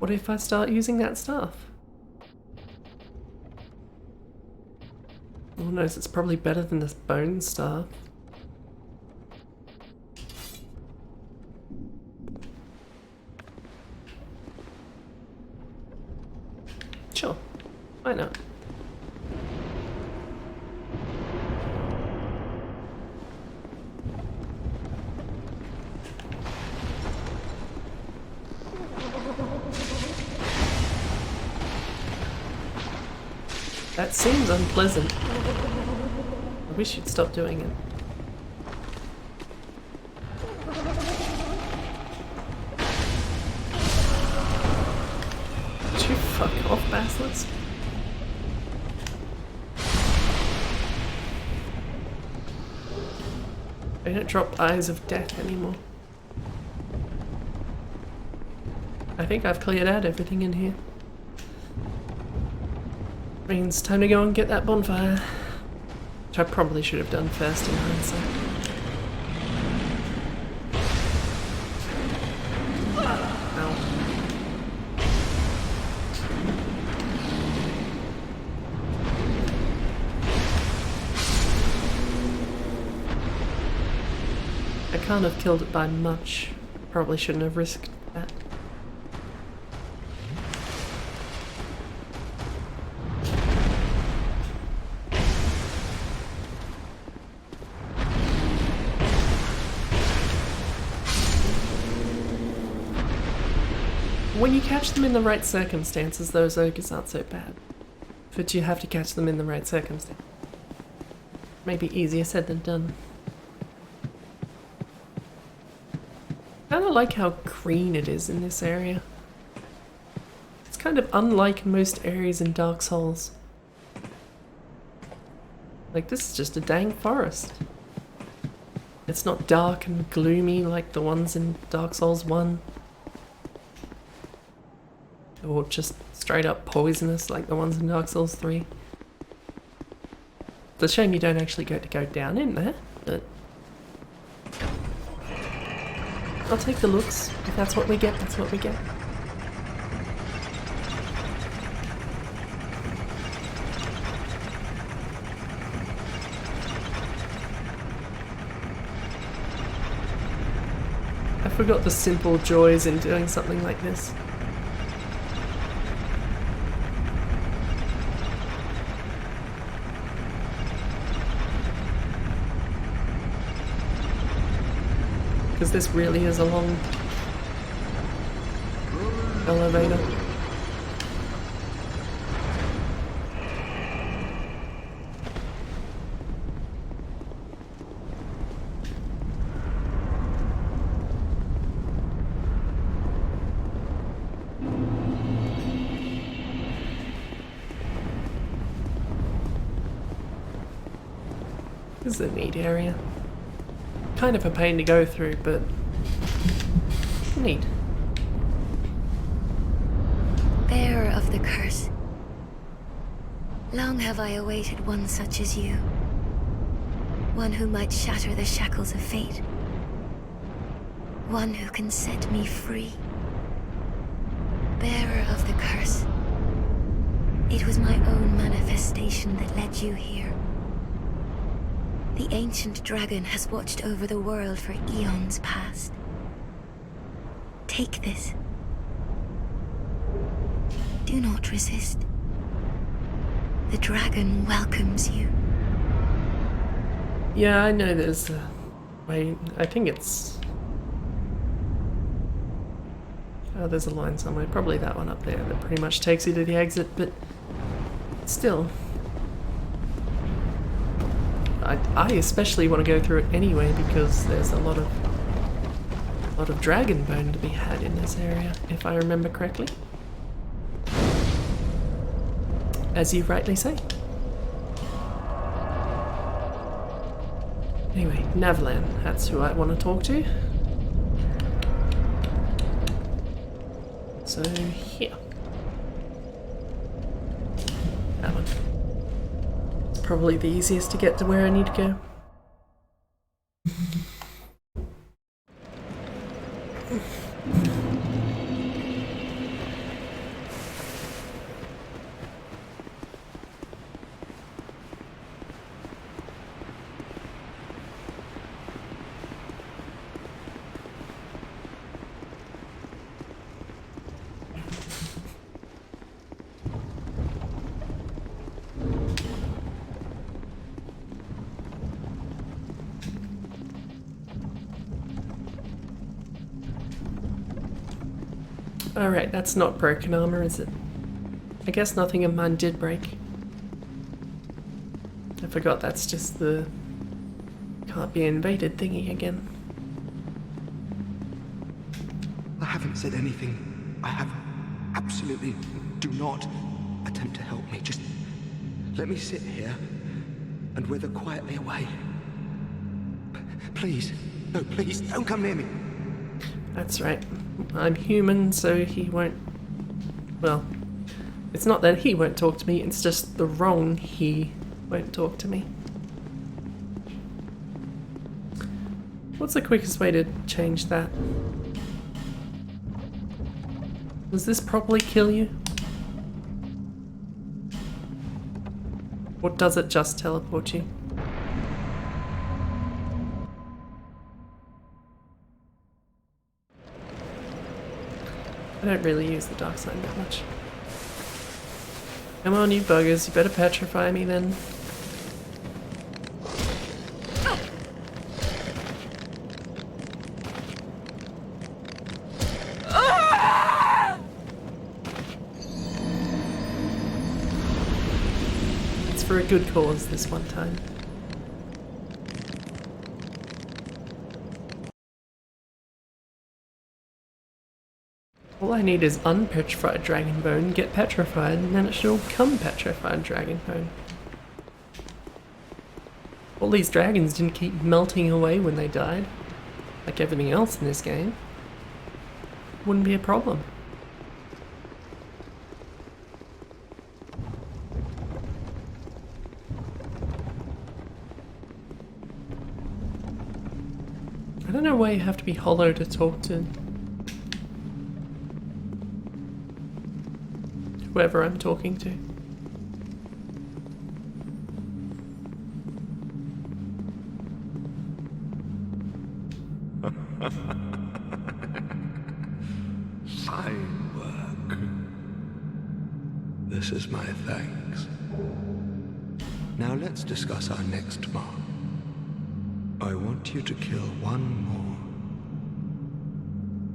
What if I start using that stuff? Lord knows it's probably better than this bone staff. Sure, why not? That seems unpleasant. I wish you'd stop doing it. Would you fuck off, bastards? They don't drop eyes of death anymore. I think I've cleared out everything in here. Means time to go and get that bonfire. Which I probably should have done first in hindsight. Ow. I can't have killed it by much. Probably shouldn't have risked that. When you catch them in the right circumstances, those ogres aren't so bad. But you have to catch them in the right circumstances. Maybe easier said than done. I kind of like how green it is in this area. It's kind of unlike most areas in Dark Souls. Like, this is just a dang forest. It's not dark and gloomy like the ones in Dark Souls 1. Or just straight up poisonous like the ones in Dark Souls 3. It's a shame you don't actually get to go down in there, but I'll take the looks. If that's what we get, that's what we get. I forgot the simple joys in doing something like this. Because this really is a long elevator. This is a neat area. Kind of a pain to go through, but neat. Bearer of the curse. Long have I awaited one such as you. One who might shatter the shackles of fate. One who can set me free. Bearer of the curse. It was my own manifestation that led you here. The ancient dragon has watched over the world for eons past. Take this. Do not resist. The dragon welcomes you. Yeah, I know there's a way. I think it's... Oh, there's a line somewhere. Probably that one up there that pretty much takes you to the exit, but still. I especially want to go through it anyway because there's a lot of dragon bone to be had in this area, if I remember correctly. As you rightly say. Anyway, Navlan, that's who I want to talk to. So, here. That one. It's probably the easiest to get to where I need to go. Alright, that's not broken armor, is it? I guess nothing of mine did break. I forgot that's just the can't be invaded thingy again. I haven't said anything. I have absolutely... Do not attempt to help me. Just let me sit here and wither quietly away. Please. No, please, don't come near me. That's right. I'm human, so he won't... Well, it's not that he won't talk to me, it's just the wrong he won't talk to me. What's the quickest way to change that? Does this probably kill you? Or does it just teleport you? I don't really use the dark side that much. Come on, you buggers, you better petrify me then. It's for a good cause this one time. All I need is unpetrified dragon bone, get petrified, and then it should all become petrified dragon bone. All these dragons didn't keep melting away when they died, like everything else in this game. Wouldn't be a problem. I don't know why you have to be hollow to talk to whoever I'm talking to. Fine work. This is my thanks. Now let's discuss our next mark. I want you to kill one more.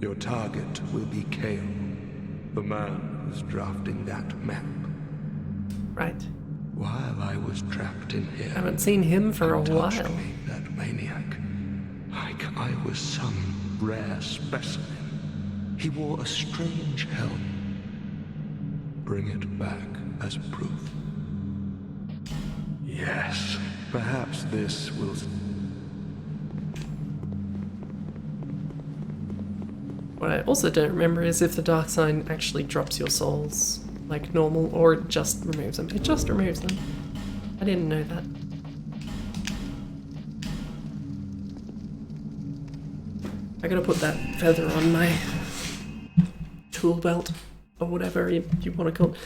Your target will be Kale, the man who's drafting that map. Right. While I was trapped in here, Haven't seen him for a touched while. me, that maniac, like I was some rare specimen. He wore a strange helm. Bring it back as proof. Yes, perhaps this will... What I also don't remember is if the dark sign actually drops your souls like normal or it just removes them. It just removes them. I didn't know that. I gotta put that feather on my tool belt or whatever you want to call it.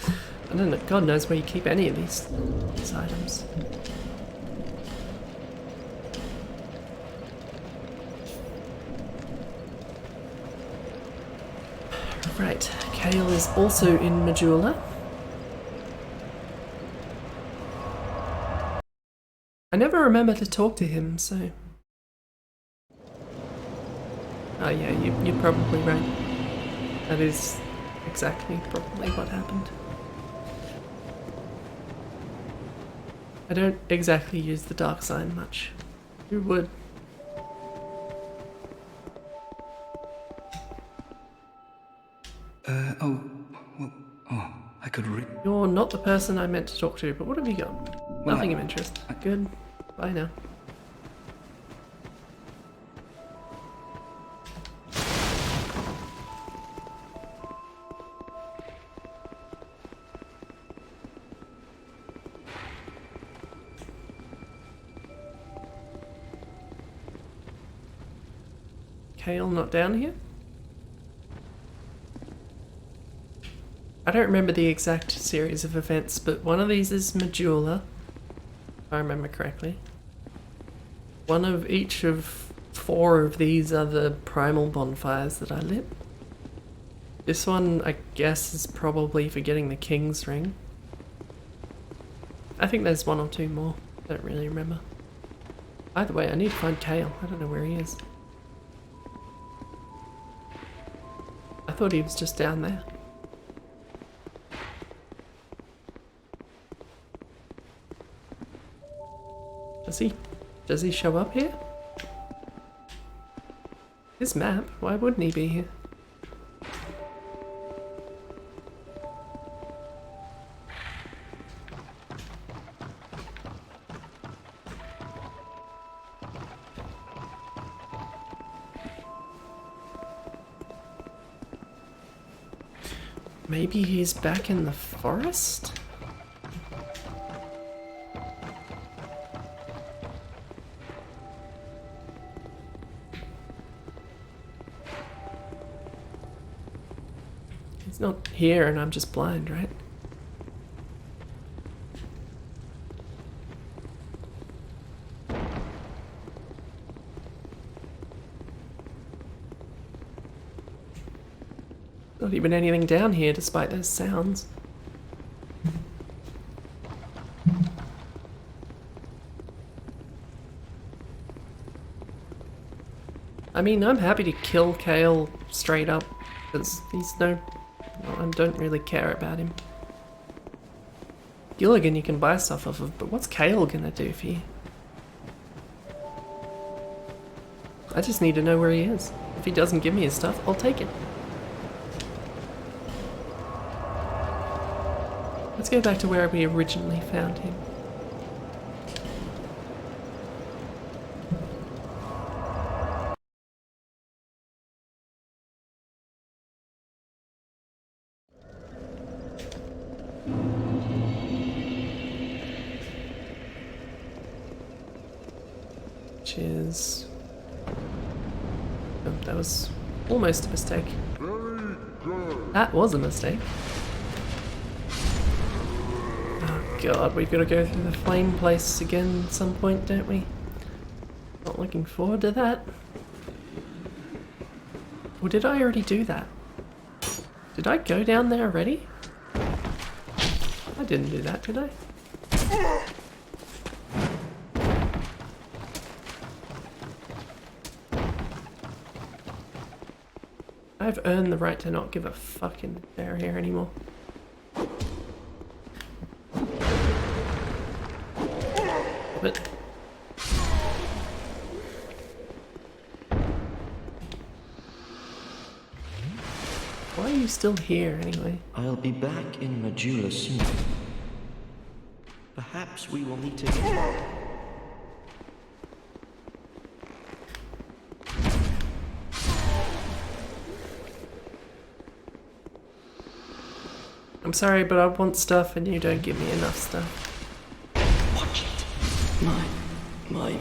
I don't know, God knows where you keep any of these items. Right, Kale is also in Majula. I never remember to talk to him, so... Oh yeah, you're probably right. That is exactly probably what happened. I don't exactly use the dark sign much. Who would? I could read. You're not the person I meant to talk to, but what have you got? Well, Nothing of interest. Good. Bye now. Kale not down here? I don't remember the exact series of events, but one of these is Majula, if I remember correctly. One of each of 4 of these are the primal bonfires that I lit. This one, I guess, is probably for getting the King's Ring. I think there's 1 or 2 more. I don't really remember. Either way, I need to find Kale. I don't know where he is. I thought he was just down there. Does he show up here? His map? Why wouldn't he be here? Maybe he's back in the forest? He's not here and I'm just blind, right? Not even anything down here despite those sounds. I mean, I'm happy to kill Kale straight up, because he's well, I don't really care about him. Gilligan you can buy stuff off of, but what's Kale gonna do for you? I just need to know where he is. If he doesn't give me his stuff, I'll take it. Let's go back to where we originally found him. Which is... Oh, that was almost a mistake. That was a mistake. God, we've got to go through the flame place again at some point, don't we? Not looking forward to that. Or did I already do that? Did I go down there already? I didn't do that, did I? I've earned the right to not give a fuck in this area anymore. But why are you still here anyway? I'll be back in Majula soon. Perhaps we will meet again. I'm sorry, but I want stuff and you don't give me enough stuff. Watch it. My...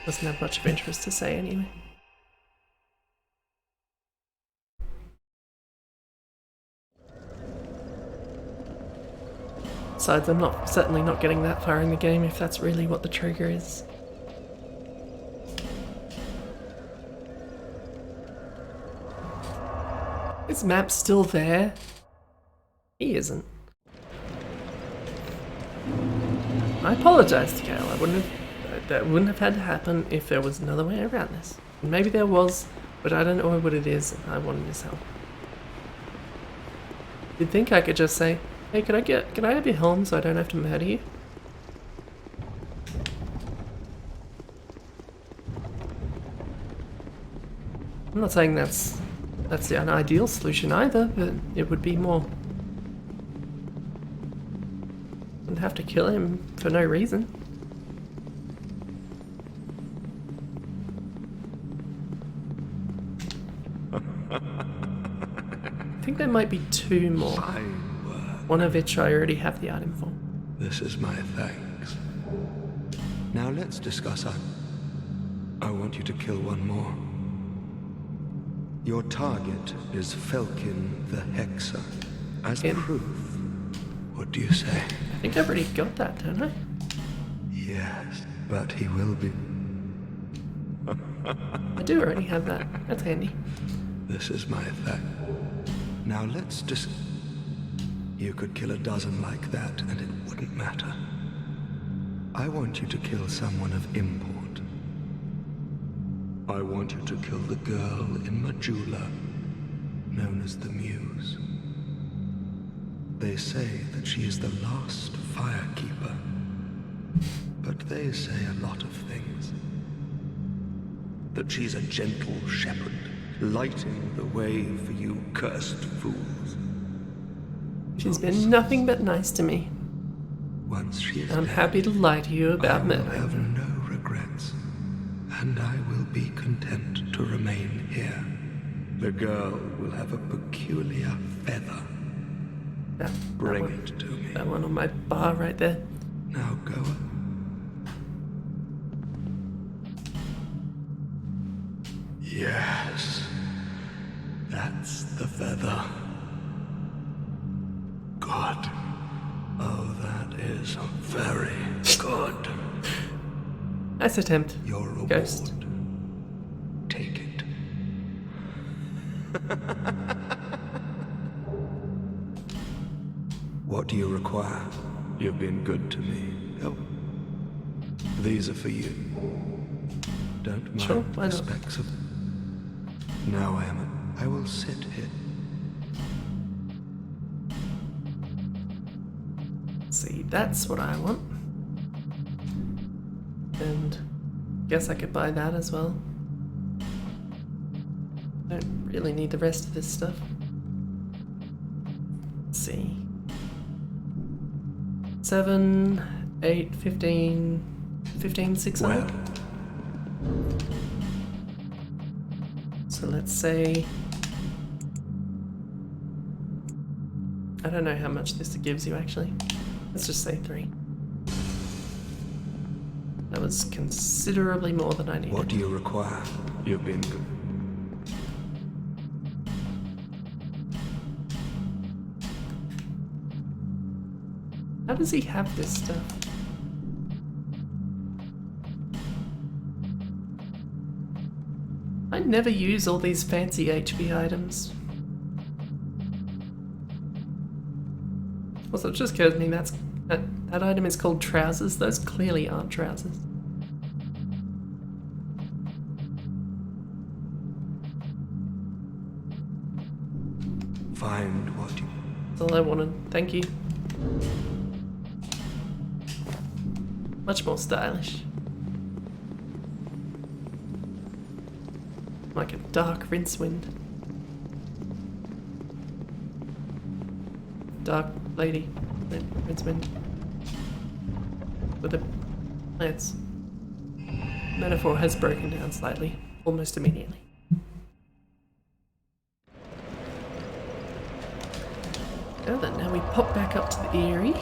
Doesn't have much of interest to say anyway. Besides, I'm certainly not getting that far in the game if that's really what the trigger is. Is Map still there? He isn't. I apologize to Kale. That wouldn't have had to happen if there was another way around this. Maybe there was, but I don't know what it is and I wanted his help. You'd think I could just say, hey, can I have your helm so I don't have to murder you? I'm not saying that's an ideal solution either, but it would be more... Wouldn't have to kill him for no reason. I think there might be two more. One of which I already have the item for. This is my thanks. Now let's discuss. I want you to kill one more. Your target is Felkin the Hexer. As proof, what do you say? I think I've already got that, don't I? Yes, but he will be. I do already have that. That's handy. This is my thanks. Now let's You could kill a dozen like that and it wouldn't matter. I want you to kill someone of import. I want you to kill the girl in Majula. known as the Muse. They say that she is the last firekeeper, but they say a lot of things. That she's a gentle shepherd, lighting the way for you cursed fools. She's been nothing but nice to me. Once she is I'm dead, happy to lie to you about I will murdering have her. no regrets, and I will be content to remain here. The girl will have a peculiar feather. Bring one. it to me. That one on my bar right there. Now go. Yes, that's the feather. Good. Oh, that is very good. Nice attempt. Your reward. Ghost. Take it. What do you require? You've been good to me. Oh, these are for you. Don't mind Sure, why the not? specks of... Now I will sit here. See, that's what I want. And guess I could buy that as well. Don't really need the rest of this stuff. Let's see. 7, 8, 15, 600. Well, So let's say... I don't know how much this gives you actually. Let's just say 3. That was considerably more than I needed. what do you require? You've been good. How does he have this stuff? I never use all these fancy HP items. Also, it just occurred to me that item is called trousers. Those clearly aren't trousers. Find what you... That's all I wanted. Thank you. Much more stylish. Like a dark Rincewind. Dark lady. Rincewind. With the plants. Metaphor has broken down slightly. Almost immediately. Oh, then now we pop back up to the Aerie.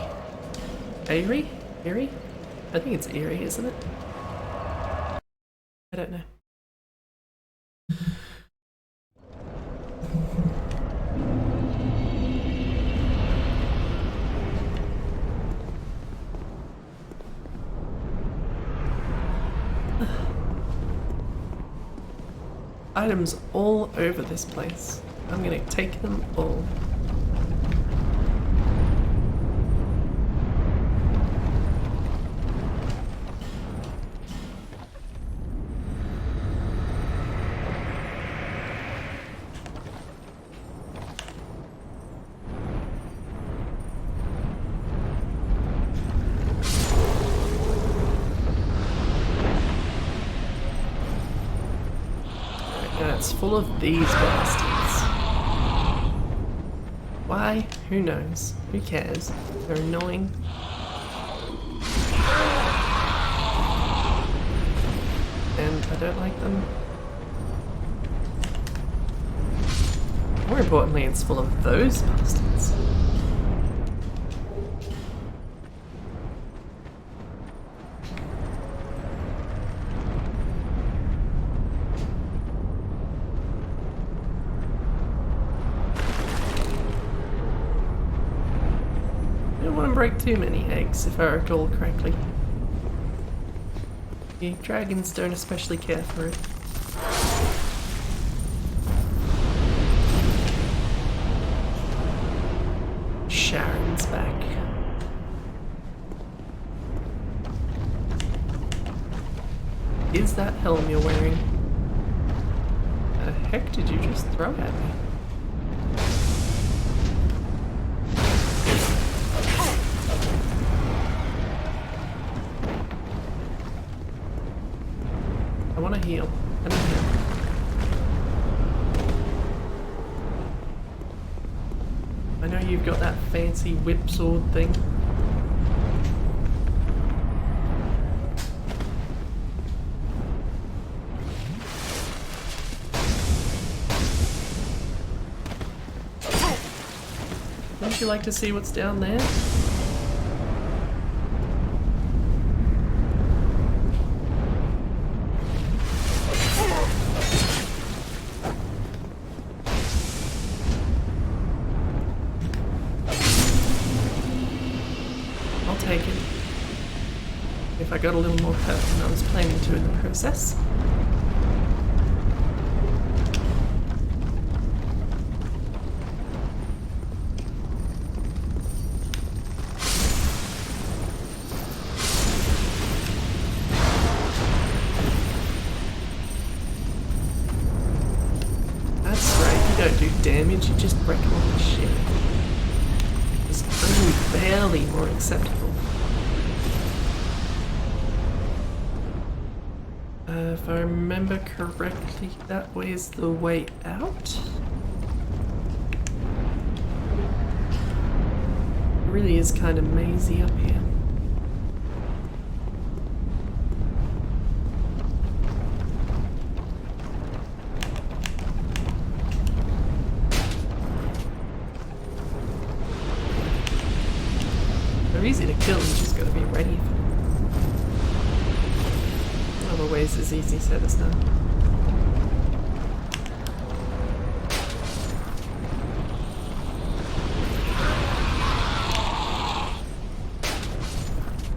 Aerie? I think it's Aerie, isn't it? I don't know. Items all over this place. I'm gonna take them all. And it's full of these bastards. Why? Who knows? Who cares? They're annoying. And I don't like them. More importantly, it's full of those bastards. I don't want to break too many eggs, if I recall correctly. The dragons don't especially care for it. Sharon's back. Is that helm you're wearing? The heck did you just throw at me? heal. I need heal. I know you've got that fancy whip sword thing. Wouldn't you like to see what's down there? I'll take it. If I got a little more hurt than I was planning to in the process. Don't do damage, you just break all the shit. It's only barely more acceptable. If I remember correctly, that way is the way out. It really is kind of mazy up here. They're easy to kill, you just gotta be ready for them. Other ways is easy said as done.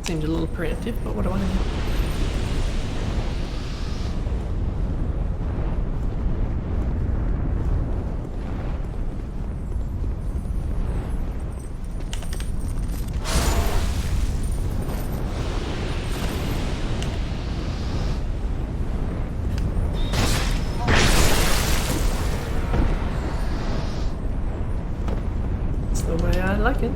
Seemed a little preemptive, but what do I know? The way I like it.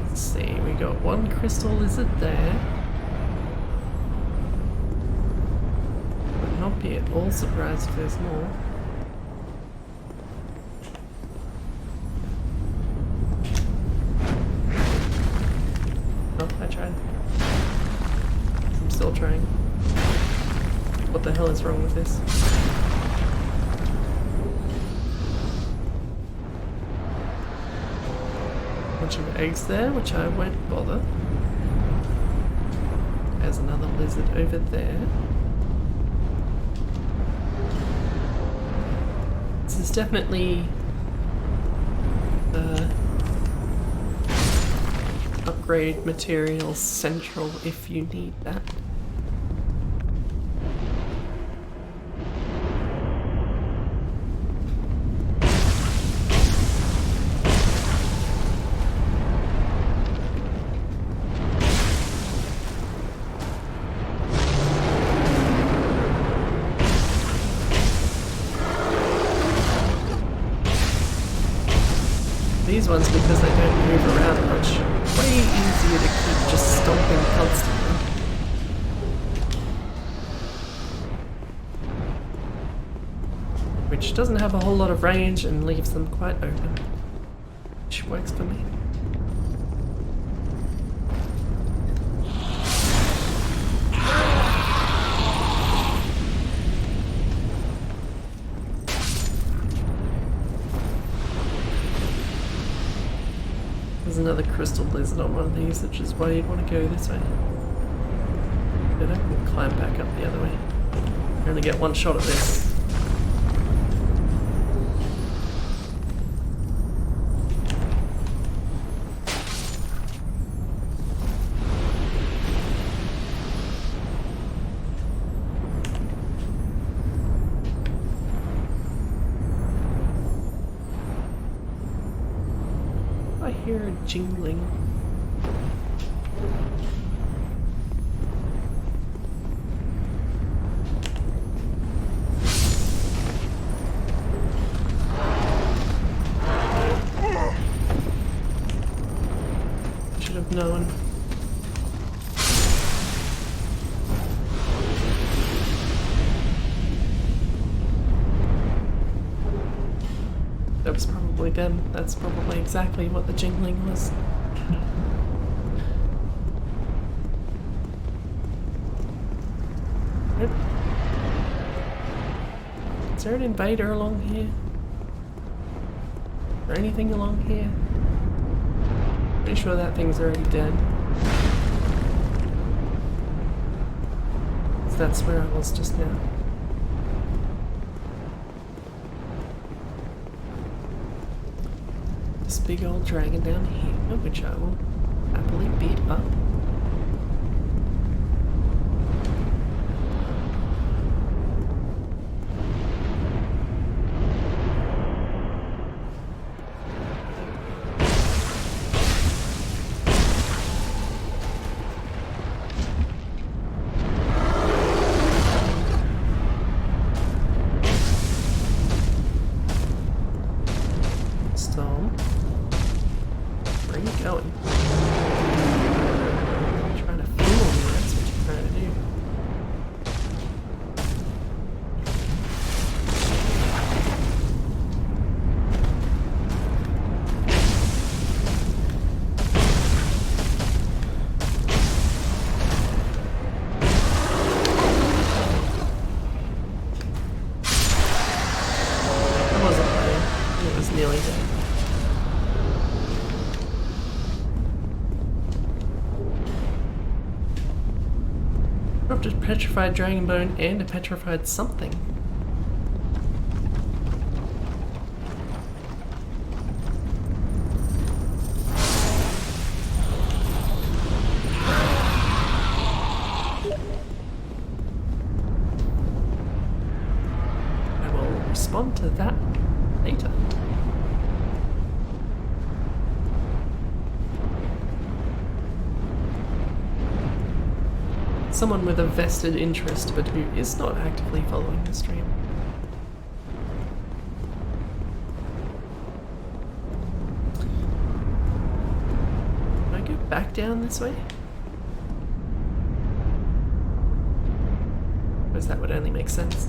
Let's see, we got one crystal lizard there. Would not be at all surprised if there's more. Oh, I tried. I'm still trying. What the hell is wrong with this? Bunch of eggs there, which I won't bother. There's another lizard over there. This is definitely upgrade materials central if you need that. These ones, because they don't move around much, way easier to keep just stomping constantly. Which doesn't have a whole lot of range and leaves them quite open. Which works for me. There's another crystal lizard on one of these, which is why you'd want to go this way. But I can climb back up the other way. I only get one shot at this. I hear a jingling. probably them. That's probably exactly what the jingling was. Nope. Is there an invader along here? Is there anything along here? Pretty sure that thing's already dead. So that's where I was just now. This big old dragon down here, which I will happily beat up. Dropped a petrified dragon bone and a petrified something. I will respond to that later. Someone with a vested interest, but who is not actively following the stream. Can I go back down this way? Because that would only make sense.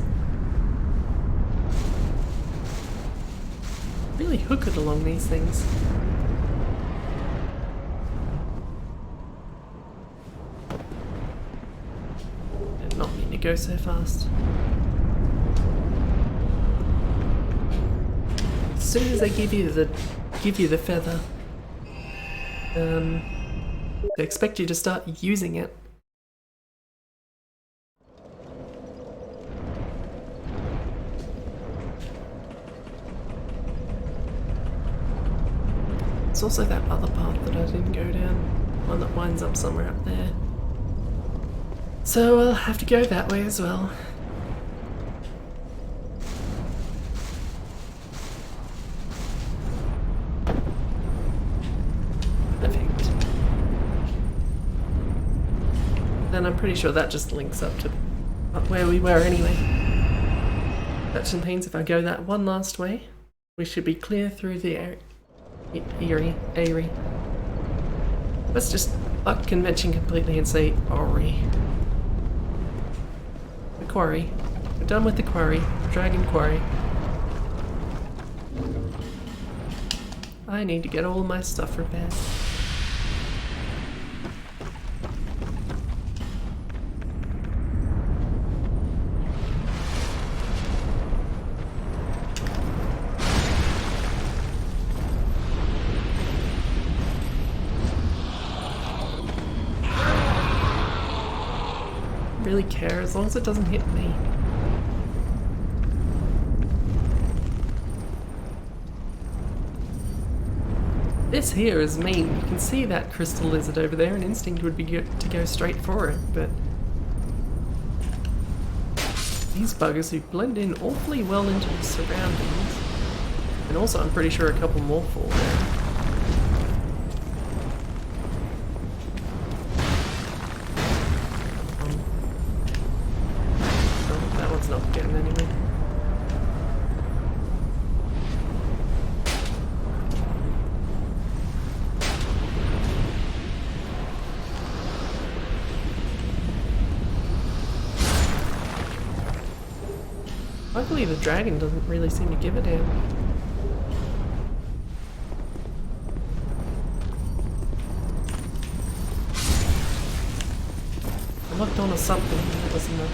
Really hook it along these things. Go so fast. As soon as they give you the feather, they expect you to start using it. It's also that other path that I didn't go down, one that winds up somewhere up there. So I'll have to go that way as well. Perfect. Then I'm pretty sure that just links up to up where we were anyway. That just means if I go that one last way, we should be clear through the Aeries. Let's just fuck convention completely and say Aeries. Quarry. We're done with the quarry. Dragon quarry. I need to get all my stuff repaired. Really care as long as it doesn't hit me. This here is mean. You can see that crystal lizard over there, and instinct would be to go straight for it, but these buggers who blend in awfully well into the surroundings, and also I'm pretty sure a couple more fall there. Not getting anyway. Luckily the dragon doesn't really seem to give a damn. hooked onto something that was enough.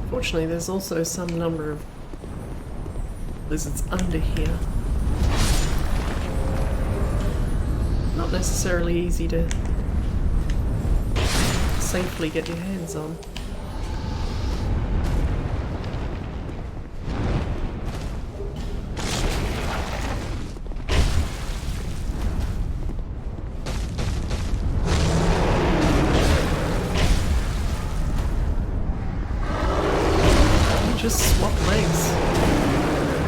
Fortunately, there's also some number of lizards under here. Not necessarily easy to safely get your hands on. Just swap legs.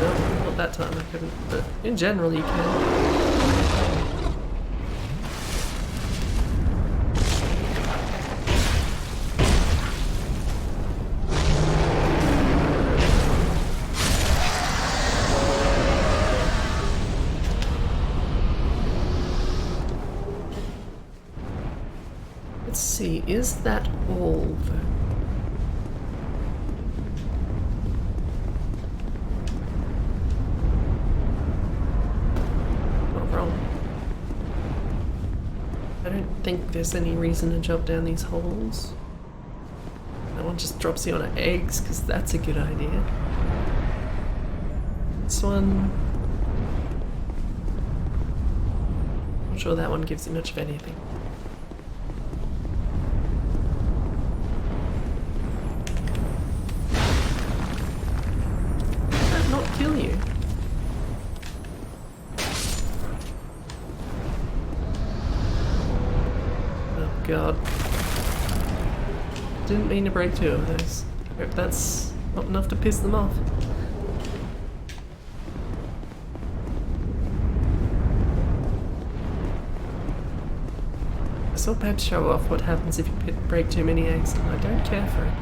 No, not that time I couldn't, but in general you can. Let's see, is that all though? I think there's any reason to jump down these holes. That one just drops you on eggs, because that's a good idea. This one... I'm sure that one gives you much of anything. Does that not kill you? God. Didn't mean to break two of those. I hope that's not enough to piss them off. I saw Pep show off what happens if you break too many eggs, and I don't care for it.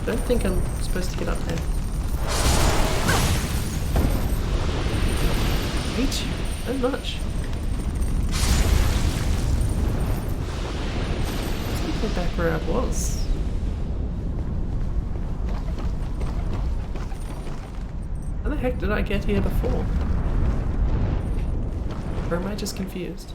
I think I'm supposed to get up there. I hate you so much. Let's get back where I was. How the heck did I get here before? Or am I just confused?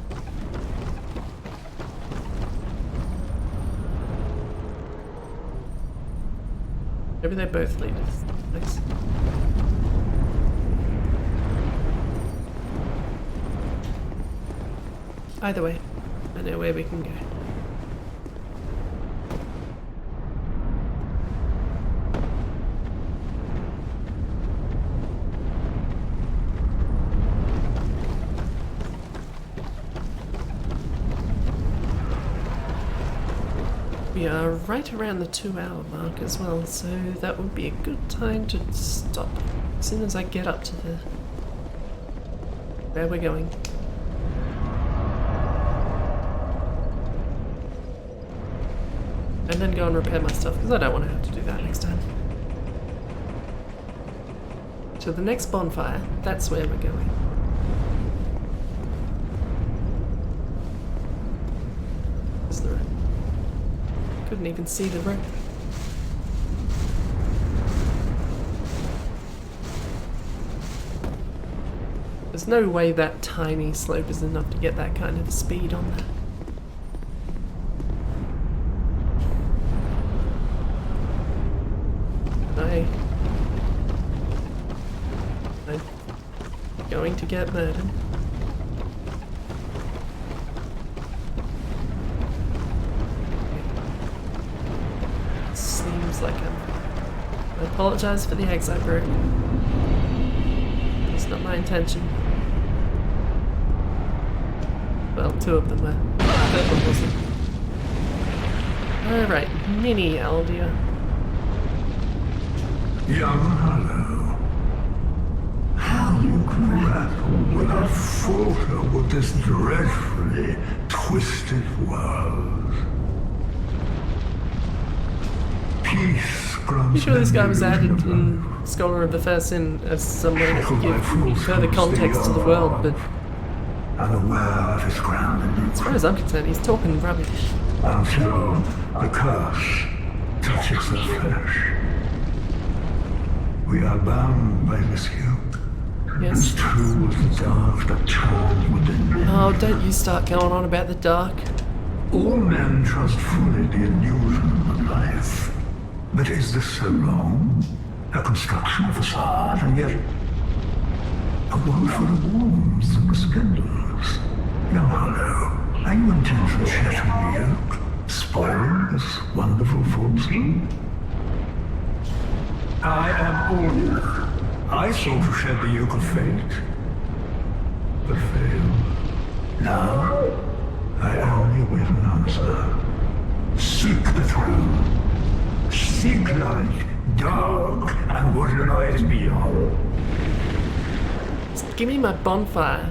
Maybe they both lead us. Nice. Either way, I know where we can go. We are right around the 2-hour mark as well, so that would be a good time to stop as soon as I get up to the where we're going. And then go and repair my stuff, because I don't want to have to do that next time. To the next bonfire, that's where we're going. Is the road? Couldn't even see the road. There's no way that tiny slope is enough to get that kind of speed on that. I'm going to get murdered. Seems like I apologize for the eggs I broke. It's not my intention. Well, 2 of them were. That one wasn't. Alright, mini Aldia. Young Hollow, how you grapple without falter with this dreadfully twisted world. Peace I'm sure this guy was added in Scholar of the First Sin as some way to give further context to the world, but unaware of his ground as far as I'm concerned, he's talking rubbish. until the curse touches the flesh. We are bound by this yoke, Yes. as true as the dark that churns within men. Oh, don't you start going on about the dark. All men trust fully the illusion of life. But is this so wrong? A construction of facade, and yet a world full of wounds and scandals. Young Hollow, are you intent on shattering the yoke, spoiling this wonderful falsehood? I am Aldia. I sought to shed the yoke of fate, but failed. Now, I only await an answer. Seek the throne. Seek light, dark, and what lies beyond. Just give me my bonfire.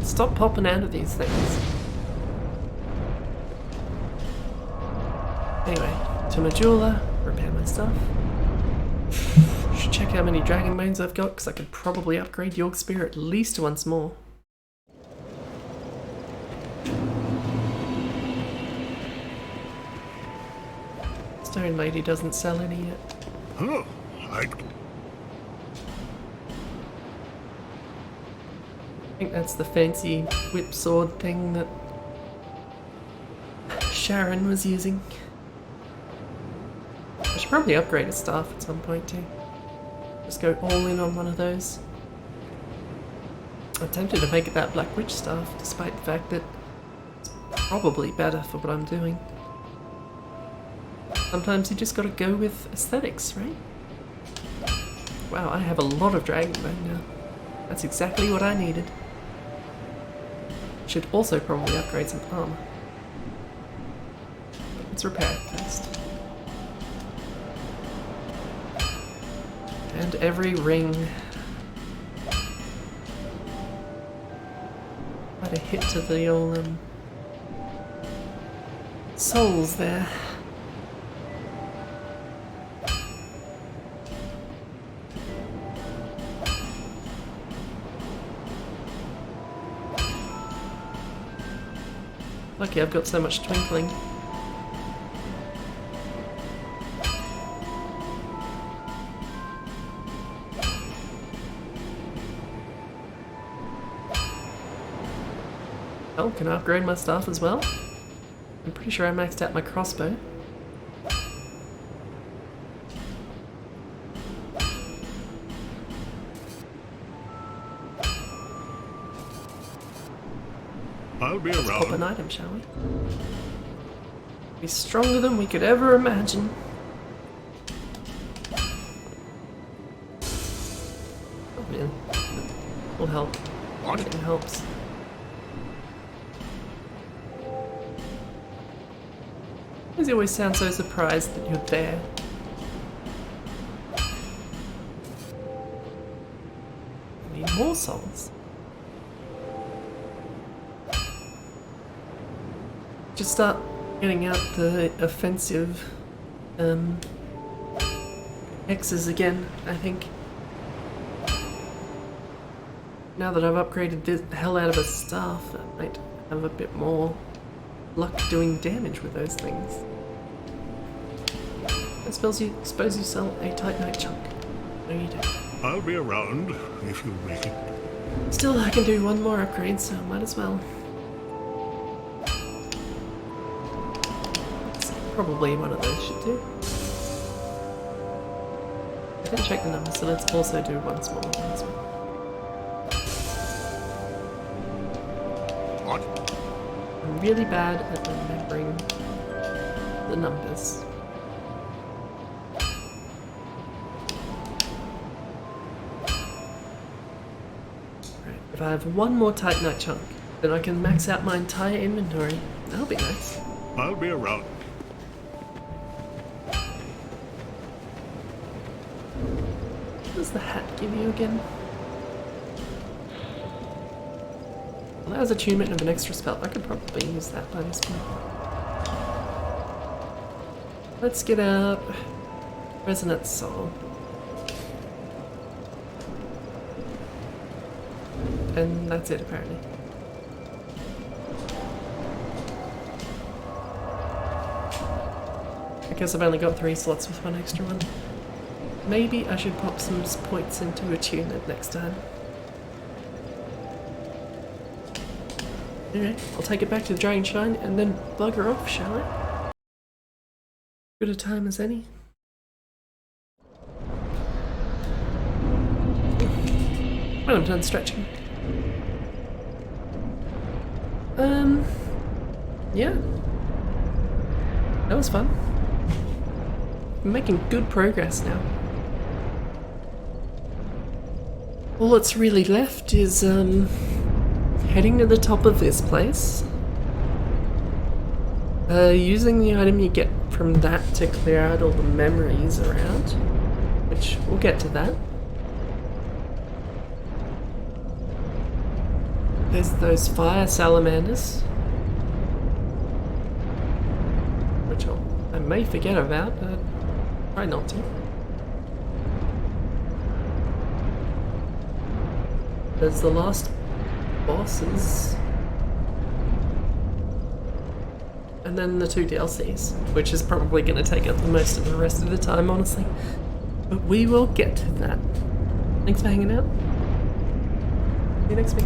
Stop popping out of these things. Anyway, to Majula, repair my stuff. Should check how many dragon bones I've got, because I could probably upgrade York Spear at least once more. Stone Lady doesn't sell any yet. Oh, I think that's the fancy whip sword thing that Sharon was using. I should probably upgrade his staff at some point too. Just go all in on one of those. I'm tempted to make it that Black Witch staff, despite the fact that it's probably better for what I'm doing. Sometimes you just gotta go with aesthetics, right? Wow, I have a lot of dragon bone now. That's exactly what I needed. Should also probably upgrade some armor. Let's repair it first. And every ring. Quite a hit to the old souls there. Lucky I've got so much twinkling. Oh, can I upgrade my staff as well? I'm pretty sure I maxed out my crossbow. I'll be Let's pop an around. item, shall we? Be stronger than we could ever imagine. Oh, really? Will help. Everything helps. Why does he always sound so surprised that you're there? I need more souls. Just start getting out the offensive X's again, I think. Now that I've upgraded the hell out of a staff, I might have a bit more luck doing damage with those things. I suppose you sell a Titanite chunk. No, you don't. I'll be around if you make it. Still, I can do one more upgrade, so might as well. Probably one of those should do. I didn't check the numbers, so let's also do one smaller one as well. What? I'm really bad at remembering the numbers. Right, if I have one more Titanite chunk, then I can max out my entire inventory. That'll be nice. I'll be around. What does the hat give you again? Allows attunement of an extra spell. I could probably use that by this point. Let's get up. Resonant soul. And that's it apparently. I guess I've only got 3 slots with 1 extra one. Maybe I should pop some points into attunement next time. Alright, I'll take it back to the Dragon Shrine and then bugger off, shall I? Good a time as any. Well, I'm done stretching. Yeah. That was fun. I'm making good progress now. All that's really left is, heading to the top of this place. Using the item you get from that to clear out all the memories around. Which, we'll get to that. There's those fire salamanders. Which I may forget about, but try not to. There's the last bosses. And then the 2 DLCs, which is probably going to take up the most of the rest of the time, honestly. But we will get to that. Thanks for hanging out. See you next week.